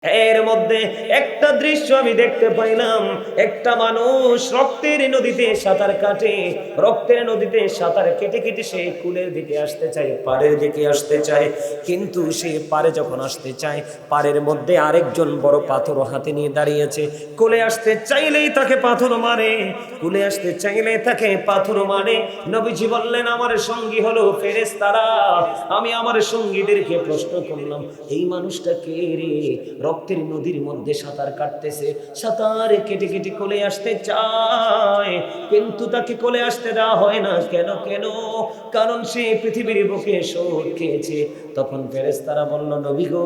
এর মধ্যে একটা দৃশ্য আমি দেখতে পাইলাম, একটা মানুষ রক্তের নদীতে সাঁতার কাটে, রক্তের নদীতে সাঁতার কেটে কেটে সে কূলের দিকে আসতে চায়, পাড়ের দিকে আসতে চায়। কিন্তু সে পাড়ে যখন আসতে চায়, পাড়ের মধ্যে আরেকজন বড় পাথর হাতে নিয়ে দাঁড়িয়েছে। কোলে আসতে চাইলেই তাকে পাথর মারে, কোলে আসতে চাইলে তাকে পাথর মারে। নবীজি বললেন, আমার সঙ্গী হলো ফেরেশতারা। আমি আমার সঙ্গীদেরকে প্রশ্ন করলাম, এই মানুষটা কে রে? রক্তের নদীর মধ্যে সাঁতার কাটতেছে, সাঁতার কেটে কেটে কোলে আসতে চায়, কিন্তু তাকে কোলে আসতে দেওয়া হয় না। কেন কেন? কারণ সে পৃথিবীর বুকে শোধ খেয়েছে। তখন ফেরেশতারা বলল, নবী গো,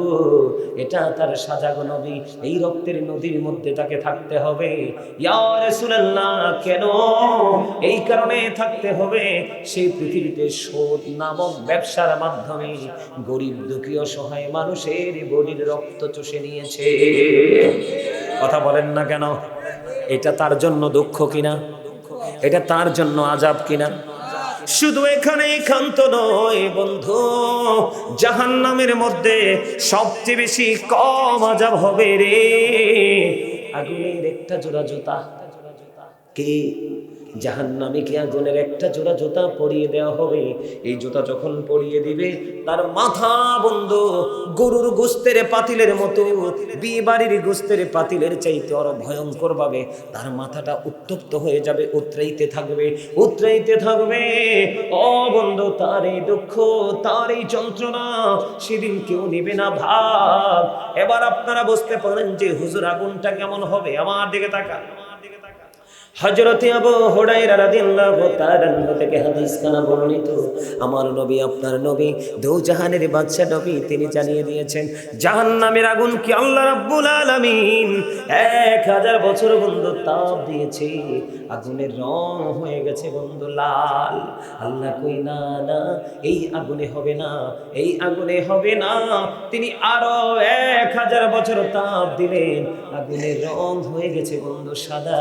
এটা তার সাজা গো নবী, এই রক্তের নদীর মধ্যে তাকে থাকতে হবে। ইয়া রাসূলুল্লাহ, কেন? এই কারণে থাকতে হবে, সেই পৃথিবীতে শোধ নামক ব্যবসার মাধ্যমে গরিব দুঃখী অসহায় মানুষের বডির রক্ত চষে নিয়েছে। কথা বলেন না কেন? এটা তার জন্য দুঃখ কিনা? এটা তার জন্য আযাব কিনা? শুধু এখানে ক্ষান্ত নয় বন্ধু, জাহান্নামের মধ্যে সবচেয়ে বেশি কম আযাব হবে রে আগুনের একটা জোড়া জুতা। কে? জাহান্নামীকে আগুনের একটা জোড়া জুতা পরিয়ে দেওয়া হবে। এই জুতা যখন পরিয়ে দিবে, তার মাথা বন্ধু গরুর গোস্তের পাতিলের মতো, বিয়ে বাড়ির গোস্তের পাতিলের চাইতে আরো ভয়ঙ্কর ভাবে তার মাথাটা উত্তপ্ত হয়ে যাবে, উতরাইতে থাকবে, উতরাইতে থাকবে। ও বন্ধু, তার এই দুঃখ, তার এই যন্ত্রণা সেদিন কেউ নিবে না ভাব। এবার আপনারা বুঝতে পারেন যে হুজুর আগুনটা কেমন হবে। আমার দিকে তাকান। হযরত আবু হুরায়রা রাদিয়াল্লাহু তাআলা থেকে হাদিস খানা বর্ণিত, আমার নবী, আপনার নবী, দোজাহানের বাদশা নবী, তিনি জানিয়ে দিয়েছেন জাহান্নামের আগুন কি আল্লাহ রাব্বুল আলামিন 1000 বছর বন্ধু তাপ দিয়েছে, আগুনের রং হয়ে গেছে বন্ধু লাল। আল্লাহ কই, না না, এই আগুনে হবে না, এই আগুনে হবে না। তিনি আরো 1000 বছর তাপ দিলেন, আগুনের রং হয়ে গেছে বন্ধু সাদা।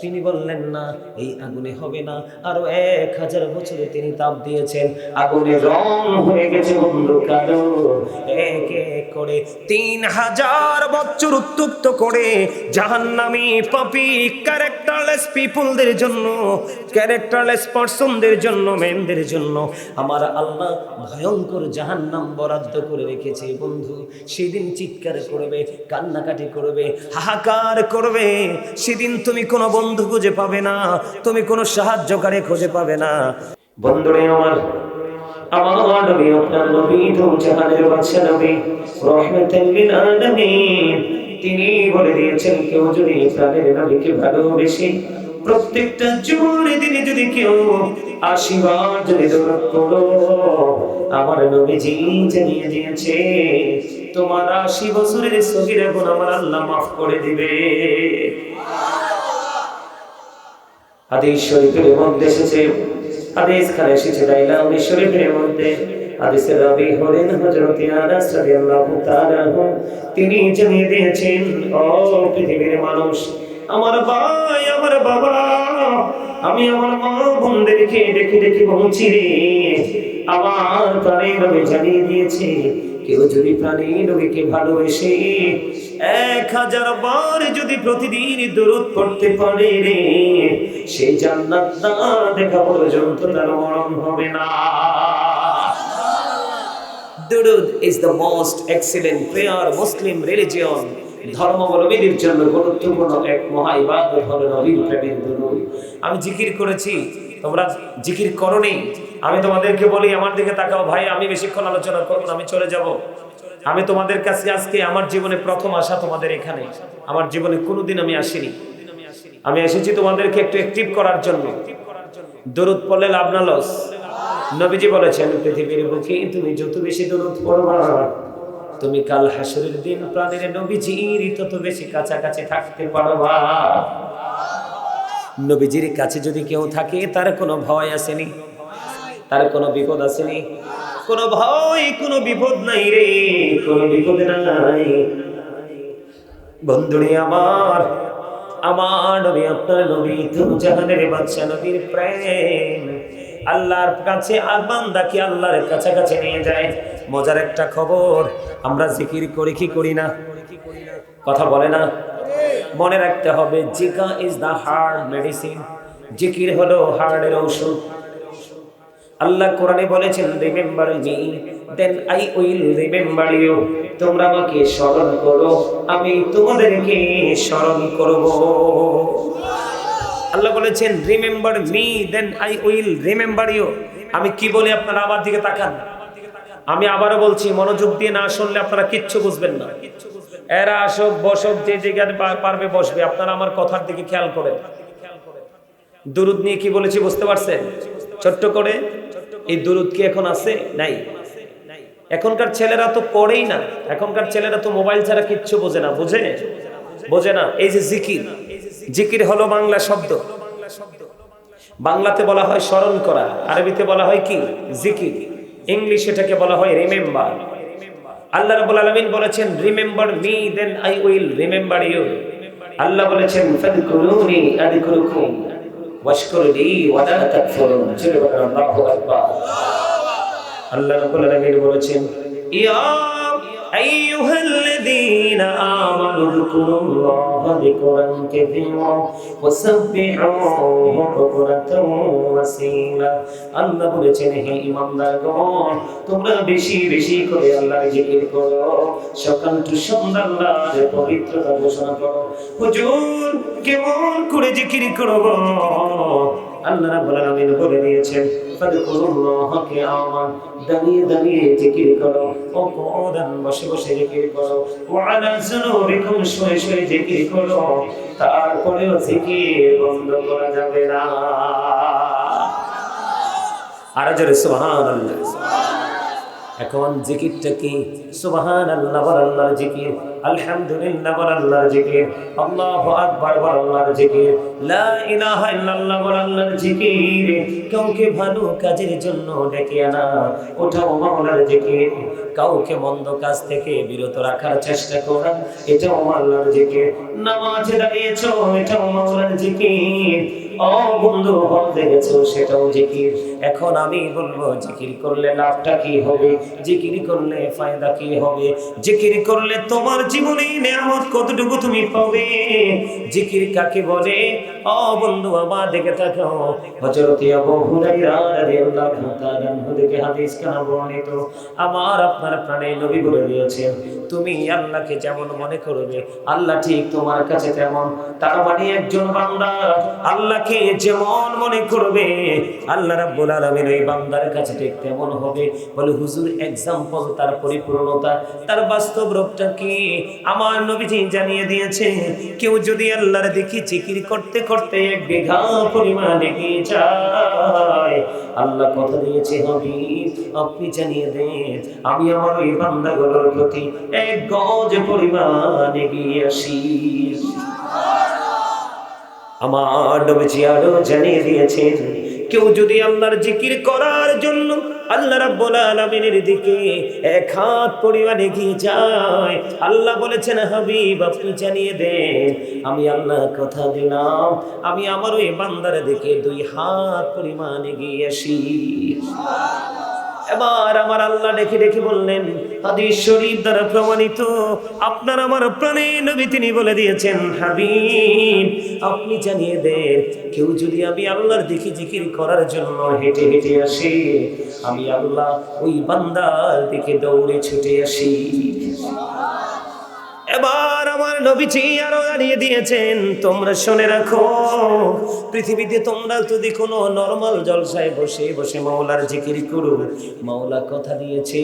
তিনি বললেন, না, এই আগুনে হবে না। আরো 1000 বছরে তিনি তাপ দিয়েছেন, আগুনের রং হয়ে গেছে বন্ধু কালো। এক এক করে 3000 বছর উত্তপ্ত করে জাহান্নামী পাপী ক্যারেক্টারলেস পিপলদের জন্য, ক্যারেক্টারলেস পারসনদের জন্য, মেনদের জন্য আমার আল্লাহ ভয়ঙ্কর জাহান্নাম বরাদ্দ করে রেখেছে বন্ধু। সেদিন চিৎকার করবে, কান্নাকাটি করবে, হাহাকার করবে। সেদিন তুমি কোনো বন্ধু খুঁজে পাবে না, তুমি কোনো সাহায্যকারী খুঁজে পাবে না। বন্ধুরে আমার, আমার নবী, আপনার নবী, দোজাহানের বাদশা নবী, রাহমাতুল লিল আলামিন, তিনি বলে দিয়েছেন, কেউ যদি প্রাণের নবীকে ভালোবেসে প্রত্যেকটা জোরে দিনে যদি কেউ 80 বার যদি দরুদ পড়ো, আমার নবীজি জানিয়ে দিয়েছে তোমার 80 বছরের সগীরা গুনাহ আমার আল্লাহ মাফ করে দিবে। হাদিস শরীফের মধ্যে এসেছে, হাদিস খানে এসেছে দাইলামি শরীফের মধ্যে, হাদিসের রাবী হলেন হযরত আনাস রাদিয়াল্লাহু তাআলা আনহু। তিনি জানিয়ে দিয়েছেন, ও পৃথিবীর মানুষ, আমার ভাই, আমার বাবা, আমি আমার মা বোনদেরকে দেখে দেখে বলছি রে, আমার প্রাণের নবী জানিয়ে দিয়েছে, কেউ যদি প্রাণের নবীকে ভালোবেসে 1000 বার যদি প্রতিদিন দরুদ পড়তে পারে রে, সে জান্নাত না দেখা পর্যন্ত তার মরণ হবে না। দুরুদ is the most excellent prayer Muslim religion. ধর্মাবলম্বীদের জন্য গুরুত্বপূর্ণ এক মহা ইবাদত হলো নবীর প্রেমের দুরুদ। আমি জিকির করেছি, তোমরা জিকির করোনি। আমি তোমাদেরকে বলি, আমার দিকে তাকাও ভাই, আমি বেশিক্ষণ আলোচনা করব না, আমি চলে যাব। আমি তোমাদের কাছে আজকে আমার জীবনে প্রথম আসা তোমাদের এখানে। আমার জীবনে কোনোদিন আমি আসিনি। আমি এসেছি তোমাদেরকে একটু অ্যাক্টিভ করার জন্য। দরুদ পড়লে লাভ না লস? নবীজি বলেছেন, পৃথিবীর বুকে তুমি যত বেশি দরুদ পড়বা, তুমি কাল হাসরের দিন প্রাণের নবীজির তত বেশি কাছাকাছি থাকতে পারবা। নবীজির কাছে যদি কেউ থাকে, তার কোনো ভয় আসেনি, তার কোনো বিপদ আসেনি, কোনো ভয়, কোনো বিপদ নাই রে, কোনো বিপদ নাই। বন্ধুরে আমার, আমার নবী, আপনার নবী, দোজাহানের বাদশা নবীর প্রেম আল্লাহর কাছে আর বান্দাকে আল্লাহর কাছাকাছি নিয়ে যায়। মজার একটা খবর, আমরা জিকির করি কি করি না? কথা বলে না? মনে রাখতে হবে, জিকা ইজ দা হার্ট মেডিসিন। জিকির হলো হার্টের ঔষধ। আল্লাহ কোরআনে বলেছেন, remember me then I will remember you. তোমরা আমাকে স্মরণ করো, আমি তোমাদেরকে স্মরণ করব। আল্লাহ বলেছেন, remember me then I will remember you. আমি কি বলি আপনারা আমার দিকে তাকান। আমি আবারও বলছি, মনোযোগ দিয়ে না শুনলে আপনারা কিচ্ছু বুঝবেন না। এরা আসুক বসক, যে জায়গায় পারবে বসবে, আপনারা আমার কথার দিকে খেয়াল করেন। দুরুদ নিয়ে কি বলেছি বুঝতে পারছেন? ছোট্ট করে, এই দুরুদ কি এখন আছে? নাই। এখনকার ছেলেরা তো পড়েই না, এখনকার ছেলেরা তো মোবাইল ছাড়া কিচ্ছু বোঝে না। বোঝে না। এই যে জিকির, জিকির হলো বাংলা শব্দ। বাংলাতে বলা হয় স্মরণ করা, আরবিতে বলা হয় কি? জিকির। ইংলিশ এটাকে বলা হয় রিমেম্বার। আল্লাহ রাব্বুল আলামিন বলেছেন, remember me then I will remember you. Allah বলেছেন, ফাযকুরুনি আযকুরুকুম ওয়াশকুরুলি ওয়া লা তাকফুরুন। আল্লাহু আকবার। আল্লাহ রাব্বুল আলামিন বলেছেন, ইয়া আইয়ুহাল্লাযীনা আমানু যকুরুল্লাহা যিকরান কাসীরা ওয়াসাব্বিহুহু বুকরাতাও ওয়াসীলা। আল্লাহ বলেছেন, হে ঈমানদারগণ, তোমরা বেশি বেশি করে আল্লাহর জিকির করো, সকাল টু সন্ধ্যা আল্লাহর পবিত্রতা ঘোষণা করো। হুজুর, কেমন করে জিকির করব? আল্লাহ রাব্বুল আলামিন বলে দিয়েছেন, ফাযকুরুল্লাহা কিয়ামান, দাঁড়িয়ে দাঁড়িয়ে জিকির করো, ও কুউদান, বসে বসে জিকির করো, ওয়া আলা যুনুবিকুম, শুয়ে শুয়ে জিকির করো। তারপরেও জিকির বন্ধ করা যাবে না। আর জোরে সুবহানাল্লাহ। এখন জিকিরটা কি? সুবহানাল্লাহ বল আল্লাহর জিকির, আলহামদুলিল্লাহ বল আল্লাহর জিকির, আল্লাহু আকবার বল আল্লাহর জিকির, লা ইলাহা ইল্লাল্লাহ বল আল্লাহর জিকির। কাউকে ভালো কাজের জন্য ডেকে আনা, ওটাও মাওলার জিকির। কাউকে মন্দ কাজ থেকে বিরত রাখার চেষ্টা করা, এটাও আল্লাহর জিকির। নামাজে দাঁড়িয়েছো, এটাও মাওলার জিকির। ও বন্ধু, হজে গেছো, সেটাও জিকির। এখন আমি বলবো, জিকির করলে লাভটা কি হবে? জিকির করলে ফায়দা কি হবে? জিকির করলে তোমার জীবনে নিয়ামত কতটুকু তুমি পাবে? জিকির কাকে বলে? ও বন্ধু, আমার দিকে তাকাও। হযরত আবু হুরায়রা রাদিয়াল্লাহু তাআলা আনহু থেকে হাদিস কানা বর্ণিত, আমার আপনার প্রাণে নবী বলে দিয়েছেন, তুমি আল্লাহকে যেমন মনে করবে, আল্লাহ ঠিক তোমার কাছে তেমন। তার মানে একজন বান্দা আল্লাহকে যেমন মনে করবে, আল্লাহ রাব্বুল আলামিন ওই বান্দার কাছে ঠিক তেমন হবে। বলে হুজুর, এক্সাম্পল, তার পরিপূর্ণতা, তার বাস্তব রূপটা কি? আমার নবীজি জানিয়ে দিয়েছে, কেউ যদি আল্লাহর দিকে জিকির করতে করতে 1 বিঘা পরিমাণ এগিয়ে যায়, আল্লাহ কথা দিয়েছে, হাবিব আপনি জানিয়ে দেন, আমি আমার ওই বান্দাগুলোর প্রতি 1 গজ পরিমাণ এগিয়ে আসি। আমার নবীজি আরো জানিয়ে দিয়েছেন, কেউ যদি আল্লাহর জিকির করার জন্য আল্লাহ রাব্বুল আলামিনের দিকে 1 হাত পরিমাণ এগিয়ে যায়, আল্লাহ বলেছেন, হাবিব আপনি জানিয়ে দেন, আমি আল্লাহ কথা দিলাম, আমি আমার ওই বান্দার দিকে 2 হাত পরিমাণ এগিয়ে আসি। এবার আমার আল্লাহ ডেকে ডেকে বললেন, হাদিস শরীফ দ্বারা প্রমাণিত, আপনার আমার প্রাণের নবী তিনি বলে দিয়েছেন, হাবিব আপনি জানিয়ে দেন, কেউ যদি আমি আল্লাহর দিকে জিকির করার জন্য হেঁটে হেঁটে আসে, আমি আল্লাহ ওই বান্দার দিকে দৌড়ে ছুটে আসি। এবার আমার নবীজি আরো জানিয়ে দিয়েছেন, তোমরা শুনে রাখো, পৃথিবীতে তোমরা যদি কোনো নরমাল জলসায় বসে বসে মাওলার জিকির করো, মাওলা কথা দিয়েছে,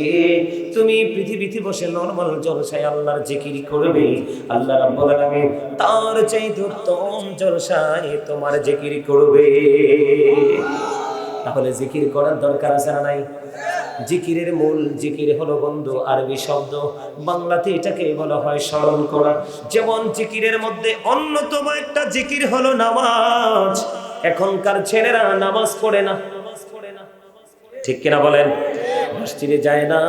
তুমি পৃথিবীতে বসে নরমাল জলসায় আল্লাহর জিকির করবে, আল্লাহ রাব্বুল আলামিন তার চাইতে উত্তম জলসায় তোমার জিকির করবে। তাহলে জিকির করার দরকার আছে না নাই? জিকিরের মূল জিকির হলো বন্ধু আরবি শব্দ, বাংলাতে এটাকে বলা হয় স্মরণ করা। যেমন জিকিরের মধ্যে অন্যতম একটা জিকির হলো নামাজ। এখনকার ছেলেরা নামাজ পড়ে না, ঠিক কিনা বলেন? মসজিদে যায় না,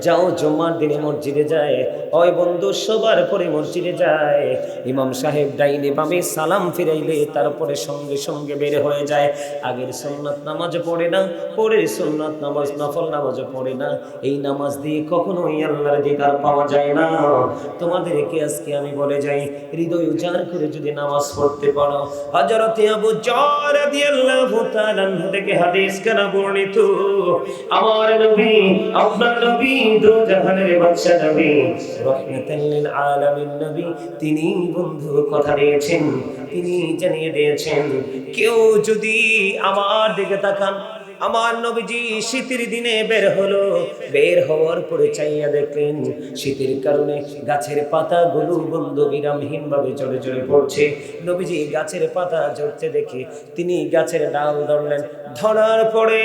যাও জুম্মার দিনে মসজিদে যায়। ওই বন্ধু সবার পরে মসজিদে যায়, ইমাম সাহেব ডাইনে বামে সালাম ফিরাইলে তারপরে সঙ্গে সঙ্গে বের হয়ে যায়। আগের সুন্নাত নামাজ পড়ে না, পরে সুন্নাত নামাজ নফল নামাজ পড়ে না। এই নামাজ দিয়ে কখনোই আল্লাহর দিদার পাওয়া যায় না। তোমাদেরকে আজকে আমি বলে যাই, হৃদয় উজাড় করে যদি নামাজ পড়তে পারো, হযরত আবু যর রাদিয়াল্লাহু তাআলা থেকে হাদিস কানা বর্ণিত, আমার নবী, আপনার নবী, দো জাহানের বাদশা নবী, রাহমাতাল লিল আলামিন নবী, তিনি বন্ধু কথা দিয়েছেন, তিনি জানিয়ে দিয়েছেন, কেউ যদি আমার দিকে তাকান, আমার নবীজি শীতের দিনে বের হলো, বের হওয়ার পরে চাইয়া দেখলেন শীতের কারণে গাছের পাতাগুলো বন্ধু বিরামহীন ভাবে ঝরে ঝরে পড়ছে। নবীজি গাছের পাতা ঝরতে দেখে তিনি গাছের ডাল ধরলেন, ধরার পরে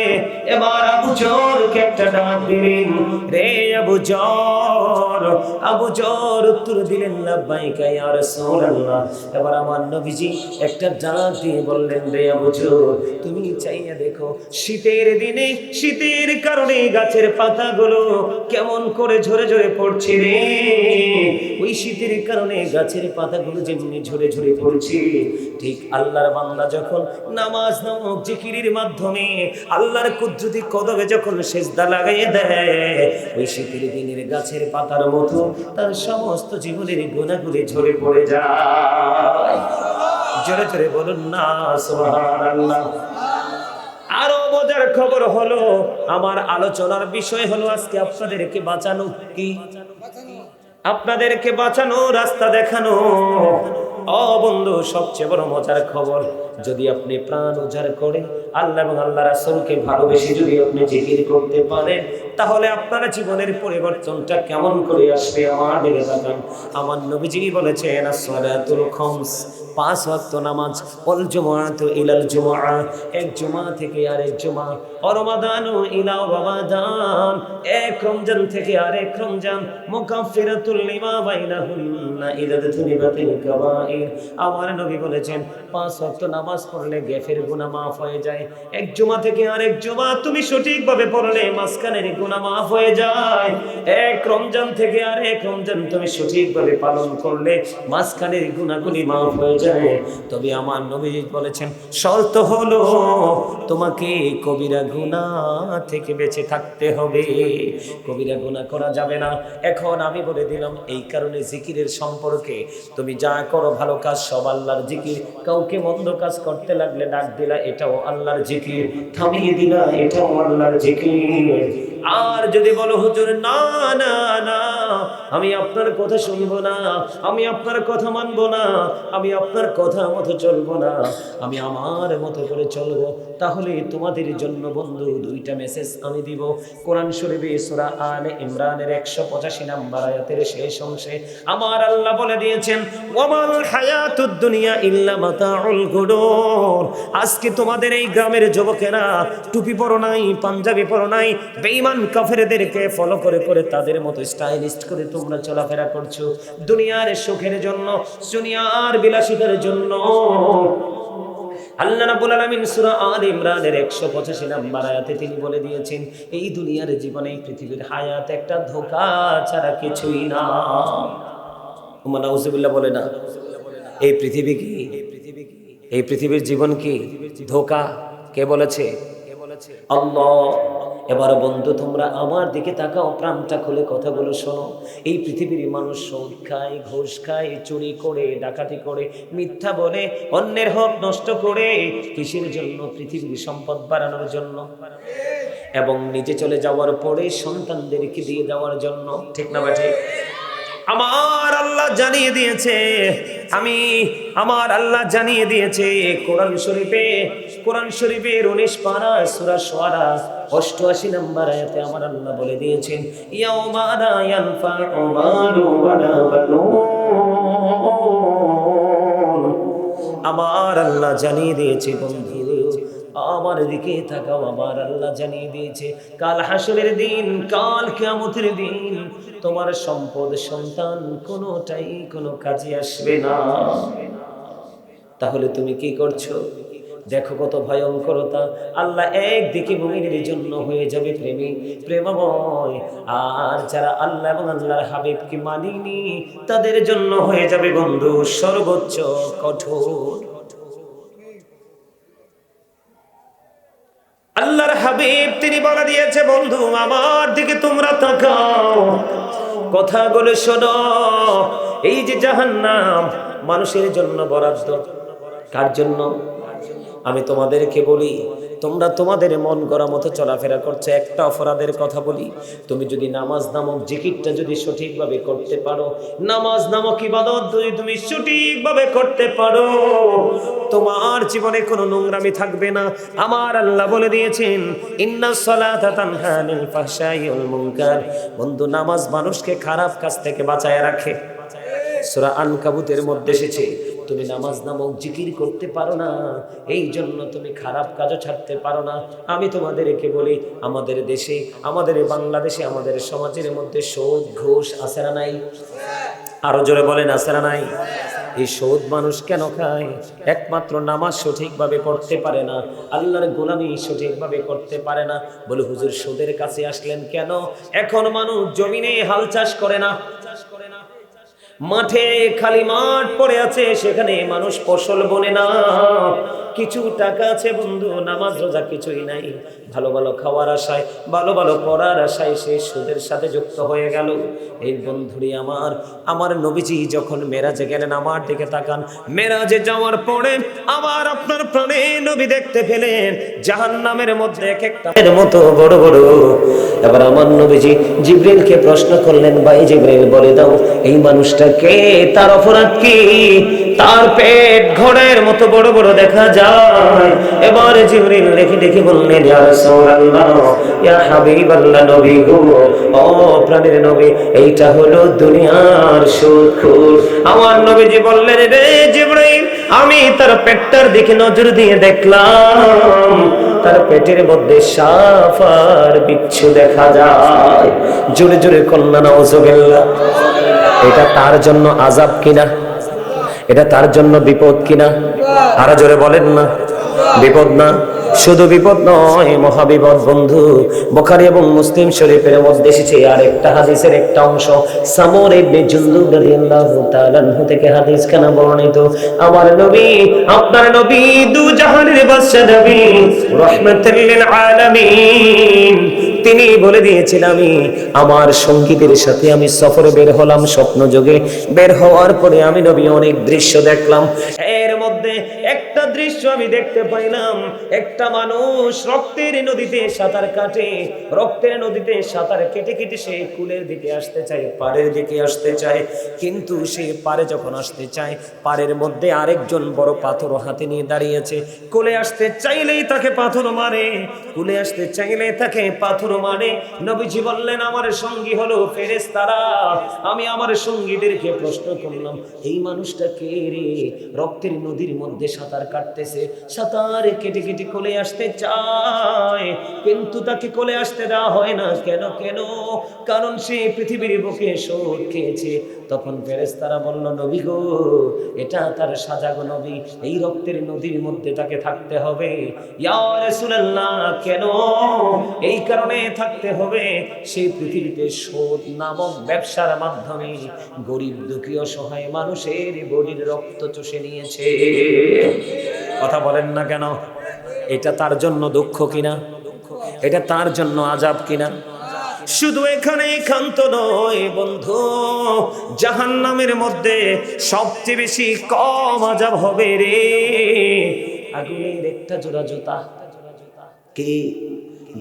এবার আবু যরকে একটা ডাক দিলেন, রে আবু যর। আবু যর উত্তর দিলেন, লাব্বাইকা ইয়া রাসূলুল্লাহ। এবার আমার নবীজি একটা ডাক দিয়ে বললেন, রে আবু যর, তুমি চাইয়া দেখো শীতের দিনে শীতের কারণে গাছের পাতাগুলো কেমন করে ঝরে ঝরে পড়ছে রে। ওই শীতের কারণে গাছের পাতাগুলো যেমনি ঝরে ঝরে পড়ছে, ঠিক আল্লাহর বান্দা যখন নামাজ নামক জিকিরের মাধ্যমে আল্লাহর কুদরতি কদমে যখন সিজদা লাগাইয়ে দেয়, ওই শীতের দিনের গাছের পাতার মতো তার সমস্ত জীবনের গুনাহগুলি ঝরে পড়ে যায়। জোরে জোরে বলুন না সুবহানাল্লাহ। আরো মজার খবর হলো, আমার আলোচনার বিষয় হলো আজকে আপনাদেরকে বাঁচানো, কি আপনাদেরকে বাঁচানো, রাস্তা দেখানো। ও বন্ধু, সবচেয়ে বড় মজার খবর, যদি আপনি প্রাণ উজাড় করে আল্লাহ এবং আল্লাহ রাসূলকে ভালোবেসে যদি আপনি জিকির করতে পারেন, তাহলে আপনার জীবনের পরিবর্তনটা কেমন করে আসবে আমার দিকে তাকান। আমার নবীজি বলেছেন, as-সালাতুল খামস, 5 ওয়াক্ত নামাজ, ওয়াল জুমআতু ইলাল জুমআ, এক জুমা থেকে আরেক জুমা, ওয়া রমাদানু ইলা রমাদান, এক রমজান থেকে আরেক রমজান, মুকাফফিরাতুল লিমা বাইনাহুন্না ইযা তুনিবাতিল কাবাইর। আমার নবী বলেছেন 5 ওয়াক্ত নামাজ পড়লে গ্যাফের গুনাহ মাফ হয়ে যায়। এক জুমা থেকে আরেক জুমা তুমি সঠিকভাবে পড়লে মাঝখানের গুনাহ মাফ হয়ে যায়। এক রমজান থেকে আরেক রমজান তুমি সঠিকভাবে পালন করলে মাঝখানের গুনাহগুলি মাফ হয়ে যায়। তবে আমার নবী বলেছেন, শর্ত হলো তোমাকে কবিরা গুনাহ থেকে বেঁচে থাকতে হবে, কবিরা গুনাহ করা যাবে না। এখন আমি বলে দিলাম, এই কারণে জিকিরের সম্পর্কে তুমি যা করো ভালো কাজ সব আল্লাহর জিকির, কাউকে মন্দ কাজ করতে লাগলে ডাক দিলা এটাও আল্লাহর জিকির, থামিয়ে দিলা এটাও আল্লাহর জিকির। আর যদি বলো হুজুর না না না, আমি আপনার কথা শুনবো না, আমি আপনার কথা মানবো না, আমি আপনার কথা মতো চলবো না, আমি আমার মতো করে চলবো, তাহলে তোমাদের জন্য বন্ধু 2টা মেসেজ আমি দিব। কোরআন শরীফে সূরা আলে ইমরানের 185 নম্বর আয়াতের শেষ অংশে আমার আল্লাহ বলে দিয়েছেন, ওয়ামাল হায়াতুদ দুনিয়া ইল্লা মাতাউল গুরুর। আজকে তোমাদের এই গ্রামের যুবকেরা টুপি পরো নাই, পাঞ্জাবি পরো নাই, বেঈমান কাফেরদেরকে ফলো করে করে তাদের মতো স্টাইলিস্ট করে তোমরা চলাফেরা করছো দুনিয়ার সুখের জন্য, দুনিয়ার বিলাসিতার জন্য। আল্লাহ রাব্বুল আলামিন সূরা আলে ইমরানের 185 নম্বর আয়াতে তিনি বলে দিয়েছেন, এই দুনিয়ার জীবনে এই পৃথিবীর হায়াত একটা ধোঁকা ছাড়া কিছুই না। ওমা নাউজুবিল্লাহ বলে না, এই পৃথিবী কি, এই পৃথিবীর জীবন কি ধোঁকা? কে বলেছে? আল্লাহ। এবার বন্ধু তোমরা আমার দিকে তাকাও, প্রাণটা খুলে কথাগুলো শোনো। এই পৃথিবীর মানুষ সুদ খায়, ঘুষ খায়, চুরি করে, ডাকাতি করে, মিথ্যা বলে, অন্যের হক নষ্ট করে, কিসের জন্য? পৃথিবীর সম্পদ বাড়ানোর জন্য এবং নিজে চলে যাওয়ার পরে সন্তানদেরকে দিয়ে দেওয়ার জন্য। ঠিক না ভাই? আমার আল্লাহ জানিয়ে দিয়েছে, আমার আল্লাহ জানিয়ে দিয়েছে কোরআন শরীফে, কোরআন শরীফের 19 পারা সূরা শুআরা 88 নম্বর আয়াতে আমার আল্লাহ বলে দিয়েছেন, ইয়াউমা লা ইয়ানফাউ মালু ওয়ালা বানুন। আমার আল্লাহ জানিয়ে দিয়েছে বন্ধু, আমার দিকে তাকাও, আমার আল্লাহ জানিয়ে দিয়েছে কাল হাসরের দিন, কাল কিয়ামতের দিন তোমার সম্পদ সন্তান কোনোটাই কোনো কাজে আসবে না। তাহলে তুমি কি করছো? দেখো কত ভয়ঙ্করতা। আল্লাহ একদিকে মুমিনের জন্য হয়ে যাবে প্রেমময়, আর যারা আল্লাহ এবং আল্লাহর হাবিবকে মানেনি তাদের জন্য হয়ে যাবে বন্ধু সর্বোচ্চ কঠোর। আল্লাহর হাবিব তিনি বলে দিয়েছে, বন্ধু আমার দিকে তোমরা তাকাও, কথাগুলো শোনো। এই যে জাহান্নাম মানুষের জন্য বরাদ্দ, কার জন্য? আমি তোমাদেরকে বলি, তোমরা তোমাদের মন গড়া মতো চলাফেরা করছো। একটা অপরাধের কথা বলি, তুমি যদি নামাজ নামক জিকিরটা যদি সঠিকভাবে করতে পারো, নামাজ নামক ইবাদত যদি তুমি সঠিকভাবে করতে পারো, তোমার জীবনে কোনো নোংরামি থাকবে না। আমার আল্লাহ বলে দিয়েছেন, ইন্নাস সালাতা তানহা আনিল ফাহশাই ওয়াল মুনকার। বন্ধু নামাজ মানুষকে খারাপ কাজ থেকে বাঁচায় রাখে। সূরা আনকাবুতের মধ্যে এসেছে, তুমি নামাজ নামক জিকির করতে পারো না, এই জন্য তুমি খারাপ কাজও ছাড়তে পারো না। আমি তোমাদেরকে বলি, আমাদের দেশে, আমাদের বাংলাদেশে, আমাদের সমাজের মধ্যে সুদ ঘুষ আছে না নাই? আরো জোরে বলেন, আছে না নাই? এই সুদ মানুষ কেন খায়? একমাত্র নামাজ সঠিকভাবে পড়তে পারে না, আল্লাহর গোলামি সঠিকভাবে করতে পারে না। বলে হুজুর সুদের কাছে আসলেন কেন? এখন মানুষ জমিনে হাল চাষ করে না, মাঠে খালি মাঠ পড়ে আছে, সেখানে মানুষ ফসল বনে না। কিছু টাকা আছে বন্ধু, নামাজ রোজা কিছুই নাই, ভালো ভালো খাওয়ার আশায়, ভালো ভালো পড়ার আশায় সে সুদের সাথে যুক্ত হয়ে গেল। এই বন্ধুরি আমার নবীজি যখন মেরাজে গেলেন, আমার দিকে তাকান, মেরাজে যাওয়ার পরে আবার আপনার প্রাণে নবী দেখতে পেলেন জাহান্নামের মধ্যে এক একটা মতো বড় বড়। এবার আমার নবীজি জিবরিলকে প্রশ্ন করলেন, ভাই জিবরিল বলে দাও এই মানুষটা কে, তার অপরাধ কি? তার পেট ঘোড়ার মতো বড় বড় দেখা যায়। এবার জিবরিল দেখে দেখে বললেন, ইয়া রাসূলুল্লাহ, ইয়া হাবিবাল্লাহ, নবী গো, ও প্রাণের নবী, এইটা হলো দুনিয়ার সুদখোর। আমার নবীজি বললেন, রে জিবরিল, আমি তার পেটটার দিকে নজর দিয়ে দেখলাম, তার পেটের মধ্যে সাপ আর বিচ্ছু দেখা যায়। জোরে জোরে কন্যা নাউজুবিল্লাহ। এটা তার জন্য আযাব কিনা? এটা তার জন্য বিপদ কিনা? আরো জোরে বলেন না, বিপদ না? শুধু বিপদ নয়, মহাবিপদ বন্ধু। বুখারী এবং মুসলিম শরীফের মধ্যে এসেছে আরেকটা হাদিসের একটা অংশ, সামর ইবনে জুনদুব রাদিয়াল্লাহু তাআলা আনহু থেকে হাদিস খানা বর্ণিত। আমার নবী, আপনার নবী, দু জাহানের বাদশা নবী, রাহমাতুল লিল আলামিন, তিনি বলে দিয়েছেন, আমি আমার সঙ্গীদের সাথে আমি সফরে বের হলাম, স্বপ্ন যোগে বের হওয়ার পরে আমি নবী অনেক দৃশ্য দেখলাম। এর মধ্যে একটা দৃশ্য আমি দেখতে পাইলাম, একটা মানুষ রক্তের নদীতে সাঁতার কাটে, রক্তের নদীতে সাঁতার কেটে কেটে সে কুলের দিকে আসতে চায়, পাড়ের দিকে আসতে চায়। কিন্তু সে পাড়ে যখন আসতে চায়, পাড়ের মধ্যে আরেকজন বড় পাথর হাতে নিয়ে দাঁড়িয়েছে। কুলে আসতে চাইলেই তাকে পাথর মারে, কুলে আসতে চাইলে তাকে পাথর মারে। নবীজি বললেন, আমার সঙ্গী হলো ফেরেশতারা। আমি আমার সঙ্গীদেরকে প্রশ্ন করলাম, এই মানুষটা কে রে? রক্তের নদীর মধ্যে সাঁতার কাটতেছে, সাঁতার কেটে কেটে কোলে আসতে চায়, কিন্তু তাকে কোলে আসতে দেওয়া হয় না। কেন কেন? কারণ সে পৃথিবীর বুকে সুদ খেয়েছে। তখন ফেরেশতারা বলল, নবী গো, এটা তার সাজা গো নবী, এই রক্তের নদীর মধ্যে তাকে থাকতে হবে। ইয়া রাসূলুল্লাহ, কেন? এই কারণে থাকতে হবে, সেই পৃথিবীতে সুদ নামক ব্যবসার মাধ্যমে গরিব দুঃখী অসহায় মানুষের বডির রক্ত চুষে নিয়েছে। কথা বলেন না কেন? এটা তার জন্য দুঃখ কিনা? এটা তার জন্য আযাব কিনা? শুধু এখানে ক্ষান্ত নয় বন্ধু, জাহান্নামের মধ্যে সবচেয়ে বেশি কম আযাব হবে রে আগুনের একটা জোড়া জুতা। কি?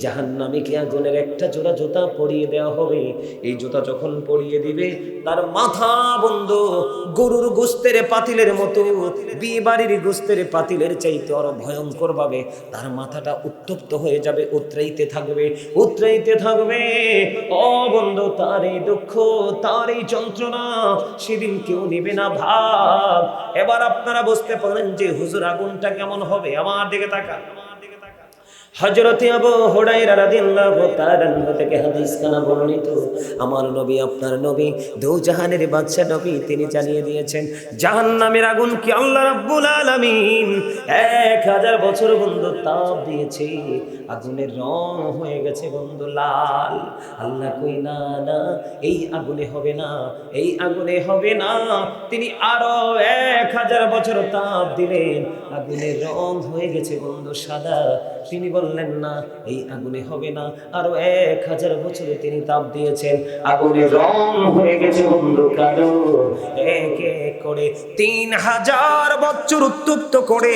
জাহান্নামে কি আগুনের একটা জোড়া জুতা পরিয়ে দেওয়া হবে। এই জুতা যখন পরিয়ে দিবে, তার মাথা বন্ধু গরুর গোস্তের পাতিলের মতো, বিয়ে বাড়ির গোস্তের পাতিলের চাইতে আরো ভয়ঙ্কর ভাবে তার মাথাটা উত্তপ্ত হয়ে যাবে, উতরাইতে থাকবে, উতরাইতে থাকবে। ও বন্ধু, তার এই দুঃখ, তার এই যন্ত্রণা সেদিন কেউ নিবে না ভাব। এবার আপনারা বুঝতে পারেন যে হুজুর আগুনটা কেমন হবে। আমার দিকে তাকান, হযরত আবু হুরায়রা রাদিয়াল্লাহু তাআলা থেকে হাদিস খানা বর্ণিত, আমার নবী আপনার নবী দু জাহানের বাদশা নবী তিনি জানিয়ে দিয়েছেন জাহান্নামের আগুন কি আল্লাহ রাব্বুল আলামিন 1000 বছর বন্ধু তাপ দিয়েছে, আগুনের রং হয়ে গেছে বন্ধু লাল। আল্লাহ কই না না, এই আগুনে হবে না, এই আগুনে হবে না। তিনি আরো 1000 বছর তাপ দিলেন, আগুনের রং হয়ে গেছে বন্ধু সাদা। তিনি বললেন না এই আগুনে হবে না, আরো 1000 বছরে তিনি তাপ দিয়েছেন, আগুনের রং হয়ে গেছে বন্ধু কালো। এক এক করে 3000 বছর উত্তপ্ত করে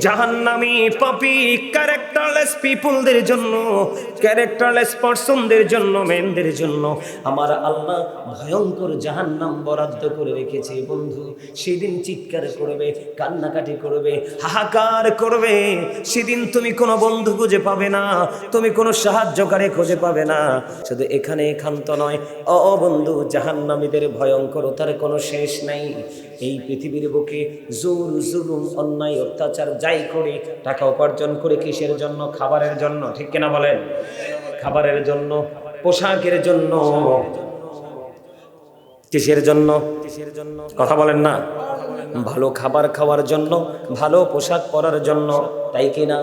জাহান্নামী পাপী ক্যারেক্টারলেস পিপলদের জন্য, ক্যারেক্টারলেস পারসনদের জন্য, মেনদের জন্য আমার আল্লাহ ভয়ঙ্কর জাহান্নাম বরাদ্দ করে রেখেছে বন্ধু। সেদিন চিৎকার করবে, কান্নাকাটি করবে, হাহাকার করবে। সেদিন তুমি কোনো বন্ধু খুঁজে পাবে না, তুমি কোনো সাহায্যকারী খুঁজে পাবে না। শুধু এখানে ক্ষান্ত নয় ও বন্ধু, জাহান্নামীদের ভয়ঙ্করতার কোনো শেষ নাই। এই পৃথিবীর বুকে জোর জুলুম অন্যায় অত্যাচার যাই করে, টাকা উপার্জন করে কিসের জন্য? খাবারের জন্য, ঠিক কিনা বলেন? খাবারের জন্য, পোশাকের জন্য, কিসের জন্য? কথা বলেন না? ভালো খাবার খাওয়ার জন্য, ভালো পোশাক পরার জন্য, তাই কিনা?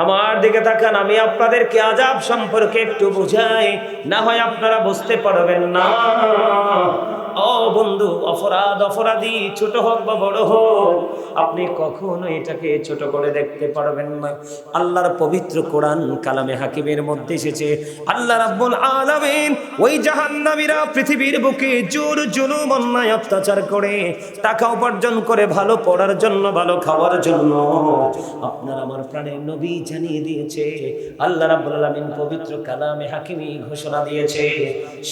আমার দিকে তাকান, আমি আপনাদেরকে আযাব সম্পর্কে একটু বুঝাই, না হয় আপনারা বুঝতে পারবেন না। ও বন্ধু, অপরাধ অপরাধী ছোট হোক বা বড় হোক, আপনি কখনো এটাকে ছোট করে দেখতে পারবেন না। আল্লাহর পবিত্র কোরআন কালামে হাকিমের মধ্যে এসেছে আল্লাহ রাব্বুল আলামিন ওই জাহান্নামীরা পৃথিবীর বুকে জোর জুলুম অন্যায় অত্যাচার করে, টাকা উপার্জন করে ভালো পড়ার জন্য, ভালো খাওয়ার জন্য, আপনার আমার প্রাণের নবী জানিয়ে দিয়েছে, আল্লাহ রাব্বুল আলামিন পবিত্র কালামে হাকিমি ঘোষণা দিয়েছে